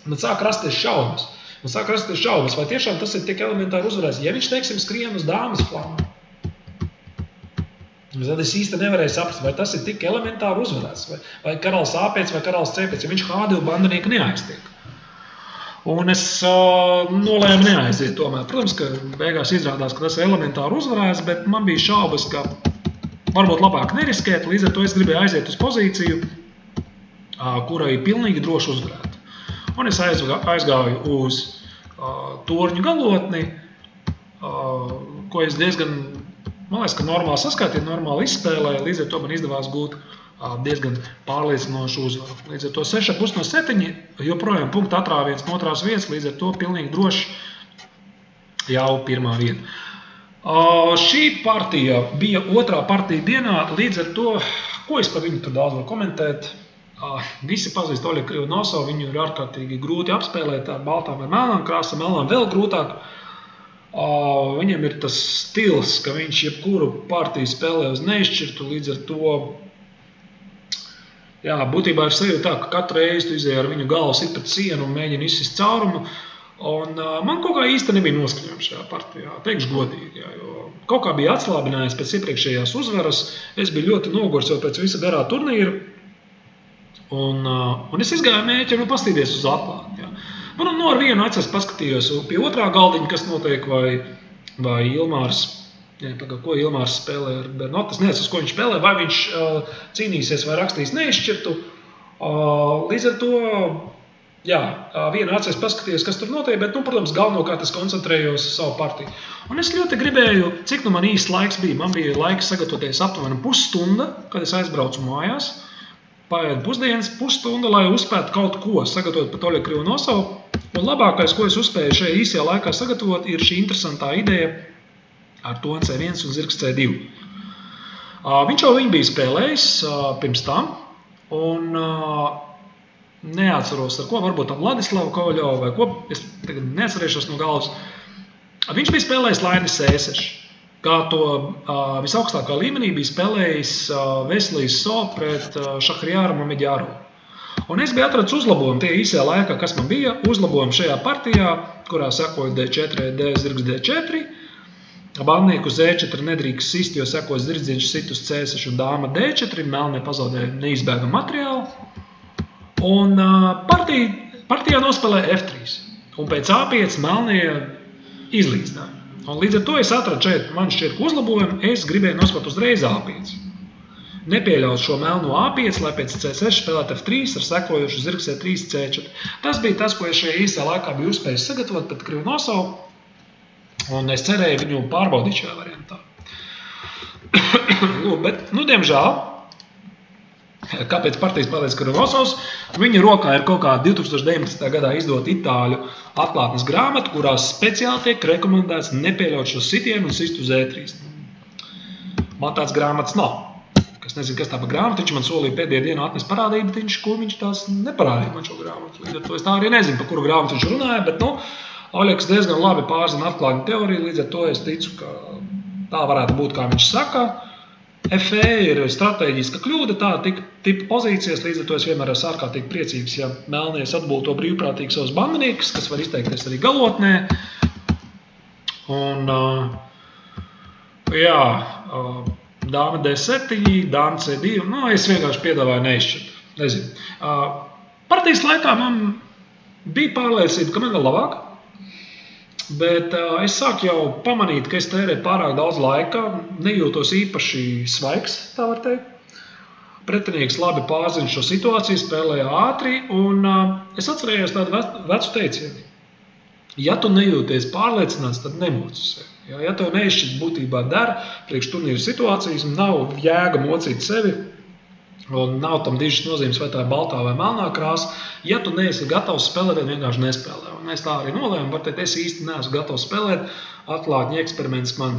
man sāk rasties šaubas, Un sāk rasties šaubas, vai tiešām tas ir tik elementāri uzvarēs. Ja viņš, teiksim, skrien uz dāmas flangu, tad es īsti nevarēju saprast, vai tas ir tik elementāri uzvarēs, vai karalis A5 vai karalis C5, ja viņš H2 bandinieka neaiztiek. Un es nolēmu neaiziet tomēr. Protams, ka beigās izrādās, ka tas ir elementāri uzvarēs, bet man bija šaubas, ka varbūt labāk neriskēt, līdz ar to es gribēju aiziet uz pozīciju, kurai pilnīgi droši uzvarētu. Un es aizgāju uz torņu galotni, ko es diezgan, man liekas, ka normāli saskaitīju, normāli izspēlēju, līdz ar to man izdevās gūt diezgan pārliecinošu uzvaru. Līdz ar to 6,5 no 7, joprojām punktu atrāviens no otrās vietas, līdz ar to pilnīgi droši jau pirmā vieta. Šī partija bija otrā partija dienā, līdz ar to, ko es par viņu tur daudz varu komentēt. Visi pazīst Oļegu Krivonosovu, viņu ir ārkārtīgi grūti apspēlēt ar baltām vai melnām krāsām, melnām vēl grūtāk. Viņam ir tas stils, ka viņš jebkuru partiju spēlē uz neizšķirtu, līdz ar to būtībā ir sevi tā, ka katru reizi tu izēji ar viņu galvu sit pret sienu un mēģini izsist caurumu. Un man kaut kā īsti nebija noskaņojumi šajā partijā, teikšu godīgi, jo kaut kā bija atslābinājies pēc iepriekšējās uzvaras. Es biju ļoti nogurs jau pēc visa garā turnīra. Un es izgāju mēķi un pastīties uz atklāti. Ar vienu acis paskatījos pie otrā galdiņa, kas notiek, vai Ilmārs, ko Ilmārs spēlē ar Bernotu, es nezinu, uz ko viņš spēlē, vai viņš cīnīsies vai rakstīs neizšķirtu. Līdz ar to, vienu acis paskatījos, kas tur notiek, bet, protams, galvenokārt es koncentrējos uz savu partiju. Un es ļoti gribēju, cik man īsts laiks bija, man bija laiks sagatavoties aptuveni pusstunda, kad es aizbraucu mājās. Paiet pusstunda, lai uzspētu kaut ko sagatavot par Oļegu Krivonosovu. Un labākais, ko es uzspēju šajā īsajā laikā sagatavot, ir šī interesantā ideja ar toni C1 un zirgs C2. Viņš jau viņu bija spēlējis pirms tam, un neatceros ar ko, varbūt ar Vladislavu Kovaļovu vai ko, es tagad neatcerēšos no galvas. Viņš bija spēlējis Laini C6. Kā to visaugstākā līmenī bija spēlējis Veslijs So pret Šahriāru Mamedjāru. Un es biju atradis uzlabojumu tie īsajā laikā, kas man bija. Uzlabojumu šajā partijā, kurā sekoja D4, D, zirgs D4. Bandnieku uz E4 nedrīkst sist, jo sekoja zirdziņš sit uz C6 un dāma D4. Melnie pazaudēja neizbēgamu materiālu. Un partijā nospēlē F3. Un pēc A5 melnie izlīdzināja. Un līdz ar to es atradu šeit, man šķiet uzlabojumu, es gribēju nospēt uzreiz A5. Nepieļaut šo melno A5, lai pēc C6 spēlēt F3 ar sekojošu zirgs C3, C4. Tas bija tas, ko es šajā īsā laikā biju uzspējis sagatavot pret Krivonosovu, un es cerēju viņu pārbaudīt šajā variantā. Bet, diemžēl, kāpēc partijas paliec Krivonosovs, viņa rokā ir kaut kā 2019. gadā izdot itāļu atklātnes grāmatu, kurās speciāli tiek rekomendēts nepieļaut šo sitienu un sist uz E3. Man tāds grāmatas nav. Es nezinu, kas tā par grāmatu, viņš man solīja pēdējā dienā atnes parādību, bet viņš tās neparādīja man šo grāmatu. Līdz ar to es tā arī nezinu, par kuru grāmatu viņš runāja, bet, Oļegs diezgan labi pārzina atklātņu teoriju, līdz ar to es ticu, ka tā varētu būt, kā viņš saka. FE ir stratēģiska kļūda, tā tipa pozīcijas, līdz ar to es vienmēr esmu ārkārtīgi priecīgs, ja melnies atbūto brīvprātīgi savus bandinieks, kas var izteikties arī galotnē. Un, dāma D7, dāma C2, es vienkārši piedāvāju neizšķirt, nezinu. Partijas laikā man bija pārliecība, ka man ir labāk. Bet es sāku jau pamanīt, ka es tērēju pārāk daudz laika, nejūtos īpaši svaigs, tā var teikt. Pretinieks labi pārzina šo situāciju, spēlēja ātri, un es atcerējos tādu vecu teicienu. Ja tu nejūties pārliecināts, tad nemoci sevi. Ja tev neizšķirts būtībā der priekš turnīru situācijas, nav jēga mocīt sevi, un nav tam dižas nozīmes, vai tā ir baltā vai melnā krāsa. Ja tu neesi gatavs spēlēt, tad vienkārši nespēlē. Un es tā arī nolēmu, varbūt es īsti neesmu gatavs spēlēt. Atklātņu eksperiments man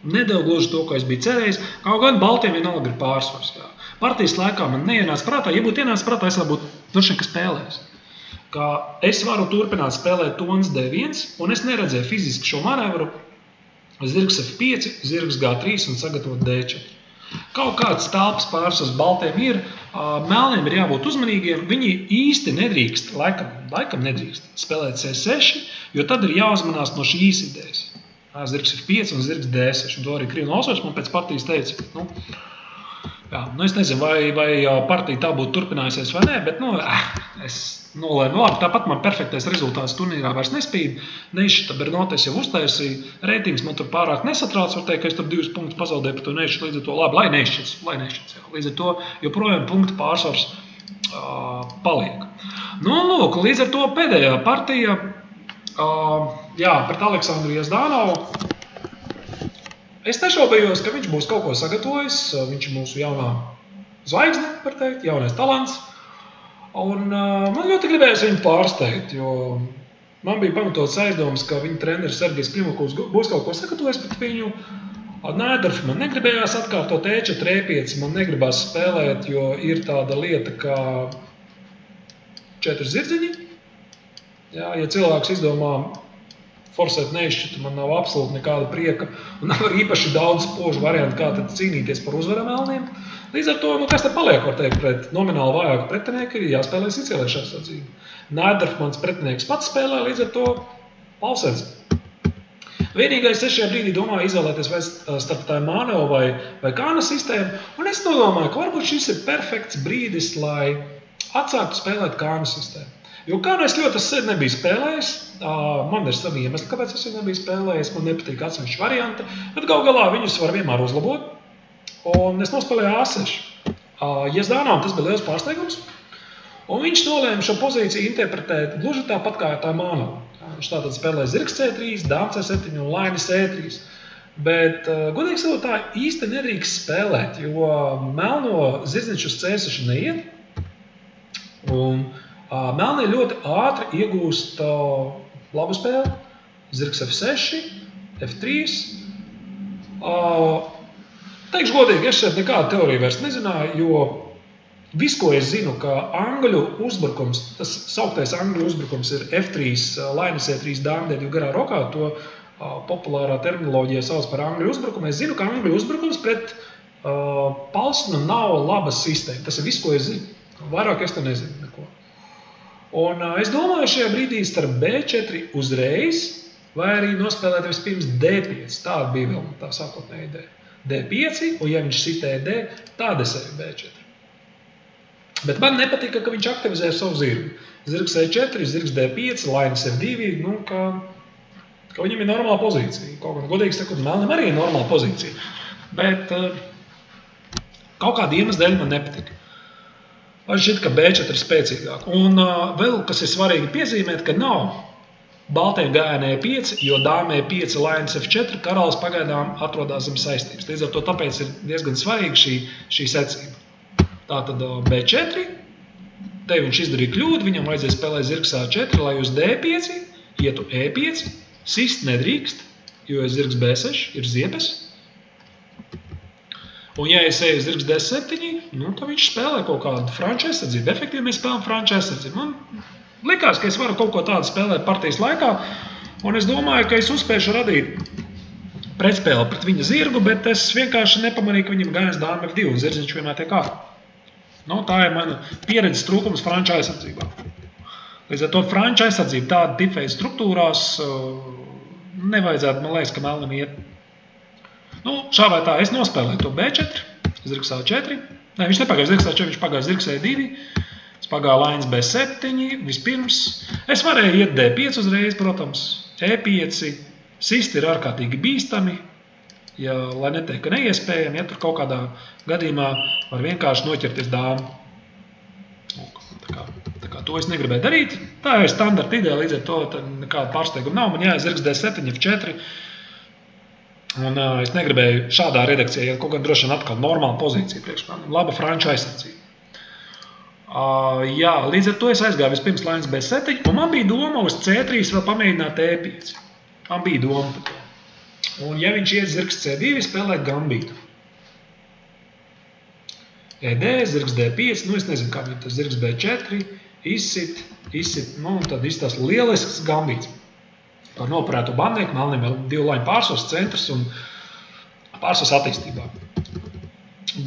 nedeva gluži to, ko es biju cerējis. Kaut gan baltiem vienalga ir pārsvars. Partijas laikā man neienāca prātā. Ja būtu ienāca prātā, es varbūt droši vien, ka spēlēs. Ka es varu turpināt spēlēt tonis D1, un es neredzēju fiziski šo manevru. Zirgs F5, zirgs G3 un sagatavot D4. Kaut kāds telpas pārsvars baltiem ir, melniem ir jābūt uzmanīgiem. Viņi īsti nedrīkst, laikam nedrīkst spēlēt C6, jo tad ir jāuzmanās no šīs idejas. Zirgs F5 un zirgs D6. Un to arī Krīvna Olsovičs man pēc partijas teica. Es nezinu, vai partija tā būtu turpinājusies vai nē, bet es nolēmu labi. Tāpat man perfektais rezultāts turnīrā vairs nespīd. Neišķita Bernotes jau uztaisīja. Reitings man tur pārāk nesatrauc. Var teikt, ka es tur 2 punktus pazaudēju par to neišķitu. Līdz ar to labi, lai neišķits. Līdz ar to joprojām punktu pārsvars paliek. Lūk, līdz ar to pēdējā partija pret Aleksandru Jazdānovu. Es nešaubējos, ka viņš būs kaut ko sagatavojis. Viņš ir mūsu jaunā zvaigzne, var teikt, jaunais talants. Un man ļoti gribējās viņu pārsteigt, jo man bija pamatots aizdomas, ka viņa treneris Sergejs Primakovs būs kaut ko sagatavojis pret viņu. Nēdarf man negribējās atkārtot E4, E5, man negribās spēlēt, jo ir tāda lieta kā 4 zirdziņi. Ja cilvēks izdomā forsēt neizšķitu, man nav absolūti nekāda prieka un nav īpaši daudz spožu variantu, kā tad cīnīties par uzvaru melniem. Līdz ar to, kas te paliek, var teikt, pret nomināli vājāku pretinieku ir jāspēlē sicīliešā sacība. Nēdarf mans pretinieks pats spēlē, līdz ar to palsēdz. Vienīgais es šajā brīdī domāju izvēlēties vai starp Taimānovu vai Kāna sistēmu, un es domāju, ka varbūt šis ir perfekts brīdis, lai atsāktu spēlēt Kāna sistēmu. Jo Kānu es ļoti sen nebiju spēlējis, man ir savi iemesli, kāpēc es viņu nebiju spēlējis, man nepatīk atsevišķi varianti, bet gal galā viņus var vienmēr uzlabot, un es nospēlēju A6. Jazdānovam tas bija liels pārsteigums, un viņš nolēma šo pozīciju interpretēt gluži tāpat kā Taimānovu. Viņš tātad spēlēja zirgs C3, dāma C7 un lainis E3. Bet, godīgi sakot, tā īsti nedrīkst spēlēt, jo melno zirdziņš uz C6 neiet, un melnie ļoti ātri iegūst labu spēli, zirgs F6, F3. Teikšu godīgi, es šeit nekādu teoriju vairs nezināju, jo viss, ko es zinu, ka angļu uzbrukums, tas sauktais angļu uzbrukums ir F3, lainis E3, dāma D2 garā rokā, to populārā terminoloģija sauc par angļu uzbrukumu. Es zinu, ka angļu uzbrukums pret palsnu nav laba sistēma. Tas ir viss, ko es zinu. Vairāk es te nezinu neko. Un es domāju šajā brīdī starp B4 uzreiz, vai arī nospēlēt vispirms D5. Tāda bija vēl tā sākotnēja ideja. D5, un ja viņš sitēja D, tāda es eju B4. Bet man nepatika, ka viņš aktivizēja savu zirgu. Zirgs E4, zirgs D5, lainis F2, ka viņam ir normāla pozīcija. Kaut gan godīgi sakot, melnam arī ir normāla pozīcija. Bet kaut kāda iemesla dēļ man nepatika. Man šķiet, ka B4 ir spēcīgāk. Un vēl, kas ir svarīgi piezīmēt, ka nav baltiem gājienē E5, jo dāmē E5 lainis F4 karalis pagaidām atrodas zem saistības. Līdz ar to tāpēc ir diezgan svarīga šī secība. Tātad B4, te viņš izdarīja kļūdu, viņam vajadzēja spēlēt zirgs A4, lai uz D5 ietu E5, sist nedrīkst, jo ir zirgs B6, ir ziepes. Un ja es eju zirgs D7, tad viņš spēlē kaut kādu franču aizsardzību. Efektīvi mēs spēlējam franču aizsardzību. Man likās, ka es varu kaut ko tādu spēlēt partijas laikā, un es domāju, ka es uzspēšu radīt pretspēli pret viņa zirgu, bet es vienkārši nepamanīju, ka viņam gājas dāma F2 un zirdziņš vienmēr tiek ārā. Tā ir mana pieredzes trūkums franču aizsardzībā. Līdz ar to franču aizsardzību tāda tipveida struktūrās nevajadzētu, man liekas, ka melnam iet. Šā vai tā, es nospēlēju to B4, zirgs A4. Nē, viņš nepagāja zirgs A4, viņš pagāja zirgs E2. Es pagāju lainis B7 vispirms. Es varēju iet D5 uzreiz, protams. E5, sisti ir ārkārtīgi bīstami. Ja, lai neteikt, ka neiespējami, ja tur kaut kādā gadījumā var vienkārši noķerties dāmu. Tā kā to es negribēju darīt. Tā ir standarta ideja, līdz ar to nekāda pārsteiguma nav. Man jāiet zirgs D7, F4. Un es negribēju šādā redakcijā, ja kaut gan droši vien atkal normāla pozīcija priekš maniem. Laba franču aizsardzība. Līdz ar to es aizgāju vispirms lainis B7, un man bija doma uz C3 vēl pamēģināt E5. Man bija doma par to. Un ja viņš iet zirgs C2, spēlēt gambītu. ED, zirgs D5, es nezinu, kā viņi tas zirgs B4, izsit, tad izstās lielisks gambīts. Par noparētu bandnieku, melniem vēl 2 laiņu pārsvars centrs un pārsvars attīstībā.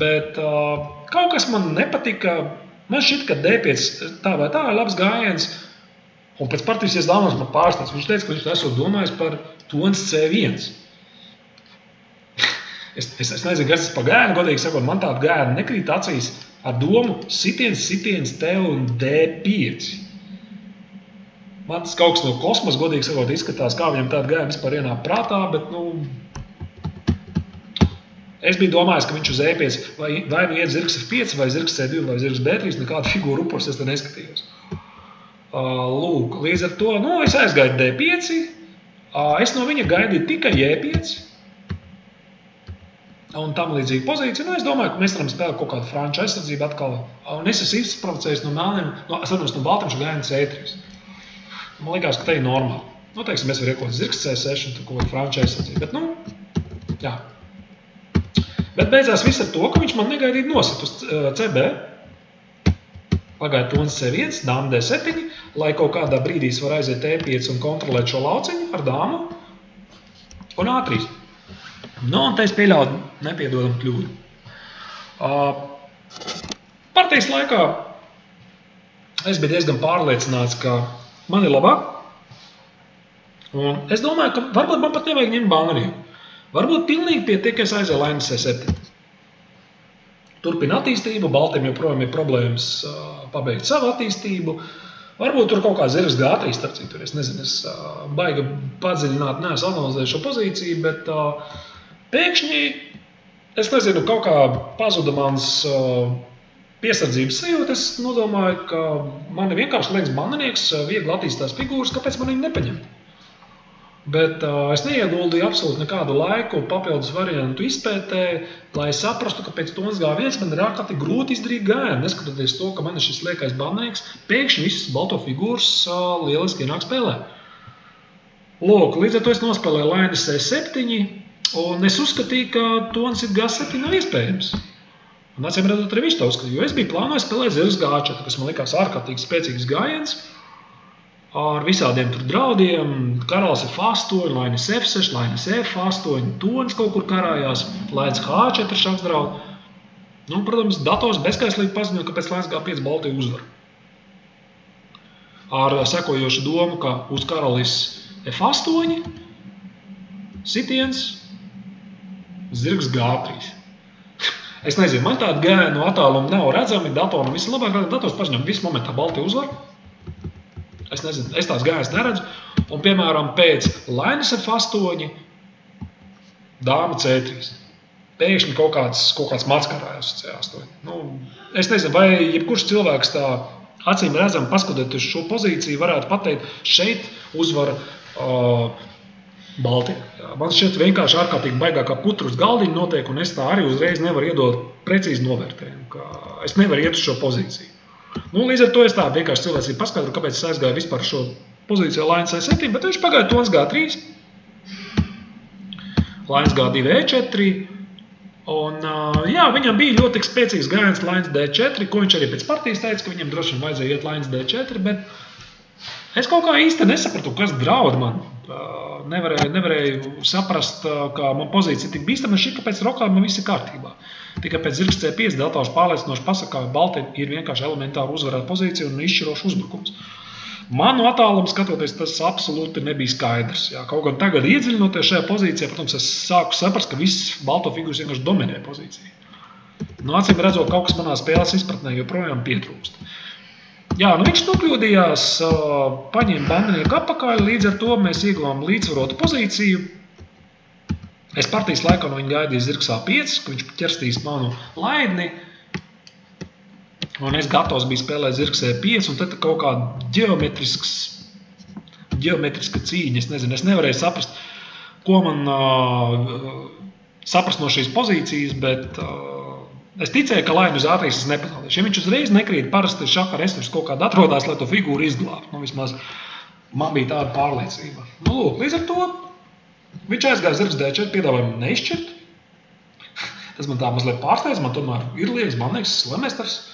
Bet kaut kas man nepatika. Man šķiet, ka D5 tā vai tā ir labs gājiens. Un pēc partijas dāmas man pārstāsts. Viņš teica, ka viņš esot domājis par tons C1. Es nezinu, kas tas par gājienu, godīgi sakot, man tādu gājienu nekrīt acīs ar domu sitiens, T un D5. Man tas kaut kas no kosmosa, godīgi sakot, izskatās, kā viņam tādu gājienu vispār ienāk prātā, bet, es biju domājis, ka viņš uz E5 vai nu iet zirgs F5, vai zirgs C2, vai zirgs B3, nekādu figūru upurs es te neskatījos. Lūk, līdz ar to, es aizgāju D5, es no viņa gaidīju tikai E5, un tam līdzīgi pozīciju. Es domāju, ka mēs varam spēlēt kaut kādu franču aizsardzību atkal, un es esmu izprovocējis no melniem, no baltiem šo gājienu C3. Man likās, ka te ir normāli. Teiksim, mēs varam iekot zirgs C6 un tur kaut kādu franču aizsardzību, bet, jā. Bet beidzās viss ar to, ka viņš man negaidīt nosit uz CB. Pagāja tons C1, dāma D7, lai kaut kādā brīdī var aiziet E5 un kontrolēt šo lauciņu ar dāmu. Un A3. Un te es pieļauju nepiedodam kļūdu. Partijas laikā es biju diezgan pārliecināts, ka man ir labāk. Un es domāju, ka varbūt man pat nevajag ņemt bangarību. Varbūt pilnīgi pietiek, es aizēju laini C7. Turpina attīstību, baltiem joprojām ir problēmas pabeigt savu attīstību. Varbūt tur kaut kā zirgs G3, starp citu, es nezinu, es baigi padziļināt, neesmu analizējis šo pozīciju, bet pēkšņi, es nezinu, kaut kā pazuda mans piesardzības sajūta. Es nodomāju, ka mani vienkārši liekas bandinieks, viegli attīstās figūras, kāpēc man viņu nepaņemt. Bet es neieguldīju absolūti nekādu laiku papildus variantu izpētē, lai saprastu, ka pēc tons G1 man ir ārkārtīgi grūti izdarīt gājienu, neskatoties to, ka man ir šis liekais bandnieks, pēkšņi visas balto figūras lieliski ienāk spēlē. Lūk, līdz ar to es nospēlēju laini C7, un es uzskatīju, ka tons G7 nav iespējams. Un acīm redzot, arī viņš to uzskatīja, jo es biju plānojis spēlēt zirgs G4, kas man likās ārkārtīgi spēcīgs gājiens. Ar visādiem tur draudiem, karalis F8, lainis F6, lainis F8, tons kaut kur karājās, lainis H4 šāds draud. Protams, dators bezskaislīgi paziņoja, ka pēc lainis G5 balti uzvar. Ar sekojošu domu, ka uz karalis F8, sitiens, zirgs G3. Es nezinu, man tāda gājiena no attāluma nav redzami, datoram vislabāk, dators paziņoja, visu momentā balti uzvar. Es nezinu, es tās gājas neredzu. Un, piemēram, pēc lainis F8, dāma C3. Pēkšņi kaut kāds mats karājas uz C8. Es nezinu, vai jebkurš cilvēks tā acīm redzam, paskatoties uz šo pozīciju, varētu pateikt, šeit uzvar baltie. Man šķiet vienkārši ārkārtīgi baigākā putra uz galdiņu notiek, un es tā arī uzreiz nevaru iedot precīzi novērtējumu, ka es nevaru iet uz šo pozīciju. Līdz ar to es tā vienkārši cilvēcīgi paskaidroju, kāpēc es aizgāju vispār šo pozīciju lainis C7, bet viņš pagāja tons G3, lainis G2 E4, un viņam bija ļoti spēcīgs gājiens lainis D4, ko viņš arī pēc partijas teica, ka viņam droši vien vajadzēja iet lainis D4, bet es kaut kā īsti nesapratu, kas draud man. Nevarēju saprast, ka man pozīcija tik bīstama, un šķiet, ka pēc rokām man viss ir kārtībā. Tikai pēc zirgs C5 dators pārliecinoši pasaka, ka baltiem ir vienkārši elementāri uzvarēt pozīciju un izšķirošs uzbrukums. Man no attāluma skatoties, tas absolūti nebija skaidrs. Kaut gan tagad iedziļinoties šajā pozīcijā, protams, es sāku saprast, ka viss balto figūras vienkārši dominē pozīciju. Acīm redzot, kaut kas manā spēles izpratnē joprojām pietrūkst. Viņš nokļūdījās, paņēma bandinieku apakaļ, līdz ar to mēs ieguvām līdzsvarotu pozīciju. Es partijas laikā no viņa gaidīju zirgs A5, ka viņš ķerstīs manu laidni. Un es gatavs biju spēlēt zirgs E5, un tad kaut kāda ģeometriska cīņa. Es nezinu, es nevarēju saprast, ko man saprast no šīs pozīcijas, bet es ticēju, ka laini uz A3 es nepazaudēšu. Ja viņš uzreiz nekrīt, parasti šaka resurs kaut kāda atrodās, lai to figūru izglābtu. Vismaz man bija tāda pārliecība. Līdz ar to viņš aizgāja zirgs D4, piedāvājumu neizšķirt. Tas man tā mazliet pārsteidz, man tomēr ir liekas bandnieks, slemestars.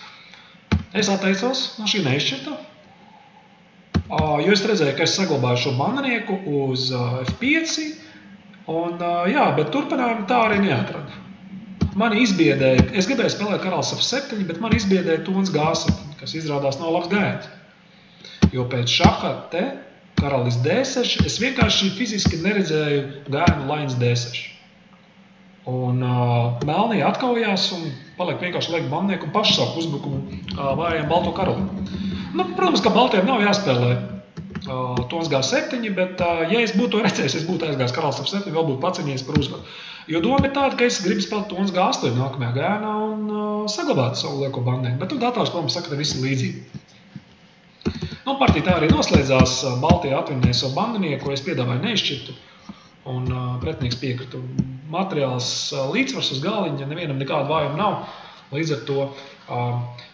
Es atteicos no šī neizšķirta, jo es redzēju, ka es saglabāju šo bandinieku uz F5, un bet turpinājumu tā arī neatradu. mani izbiedēja, es gribēju spēlēt karalis F7, bet mani izbiedēja tons G7, kas izrādās nav labs gājiens. Jo pēc šaha te, karalis D6, es vienkārši fiziski neredzēju gājienu lainas D6. Un melnie atkaujās un paliek vienkārši liek bandnieku un paši sāk uzbrukumu vājiem balto karali. Nu, protams, ka baltiem nav jāspēlē tons G7, bet ja es būtu to redzējis, es būtu aizgājis karalis F7, vēl būtu pacīnījies par uzvaru. Jo doma ir tāda, ka es gribu spēlēt tons G8 nākamajā gājienā un saglabāt savu lieko bandnieku. Bet dators, protams, saka, ka visi līdzīgi. Nu, partija tā arī noslēdzās, Baltija atvinēja savu bandinieku, ko es piedāvāju neizšķirtu, un pretinieks piekrita. Materiāls līdzsvars uz galiņa, nevienam nekāda vājuma nav, līdz ar to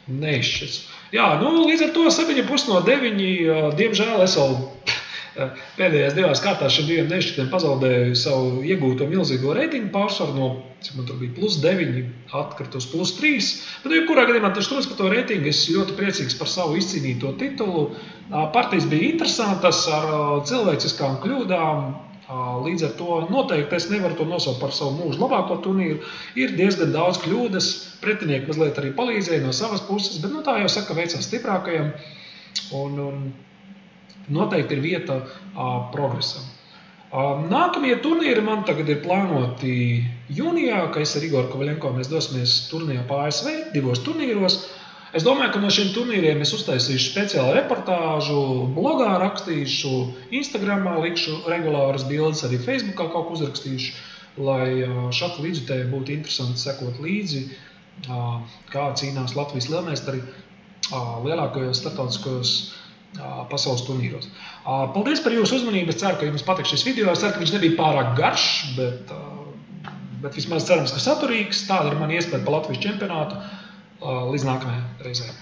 neizšķirts. Jā, nu, līdz ar to 7,5 no 9, diemžēl es vēl pēdējās divās kārtās šiem diviem neizšķirtiem pazaudēju savu iegūto milzīgo reitingu pārsvaru no, cik man tur bija, +9, atkrita uz +3. Bet, jebkurā gadījumā, par to reitingu es ļoti priecīgs par savu izcīnīto titulu. Partijas bija interesantas ar cilvēciskām kļūdām. Līdz ar to noteikti es nevaru to nosaukt par savu mūžu labāko turnīru. Ir diezgan daudz kļūdas, pretinieki mazliet arī palīdzēja no savas puses, bet tā jau saka veicās stiprākajam. Un noteikti ir vieta progresam. Nākamie turnīri man tagad ir plānoti jūnijā, ka es ar Igoru Kovaļenko mēs dosimies turnīrā pa ASV, 2 turnīros. Es domāju, ka no šiem turnīriem es uztaisīšu speciālu reportāžu, blogā rakstīšu, Instagramā likšu regulāras bildes, arī Facebookā kaut ko uzrakstīšu, lai šaha līdzjutēji būtu interesanti sekot līdzi, kā cīnās Latvijas lielmeistari lielākajos starptautiskajos pasaules turnīros. Paldies par jūsu uzmanību. Es ceru, ka jums patīk šis video. Es ceru, ka viņš nebija pārāk garš, bet vismaz cerams, ka saturīgs. Tāda ir mana iespēja par Latvijas čempionātu. Līdz nākamajai reizei.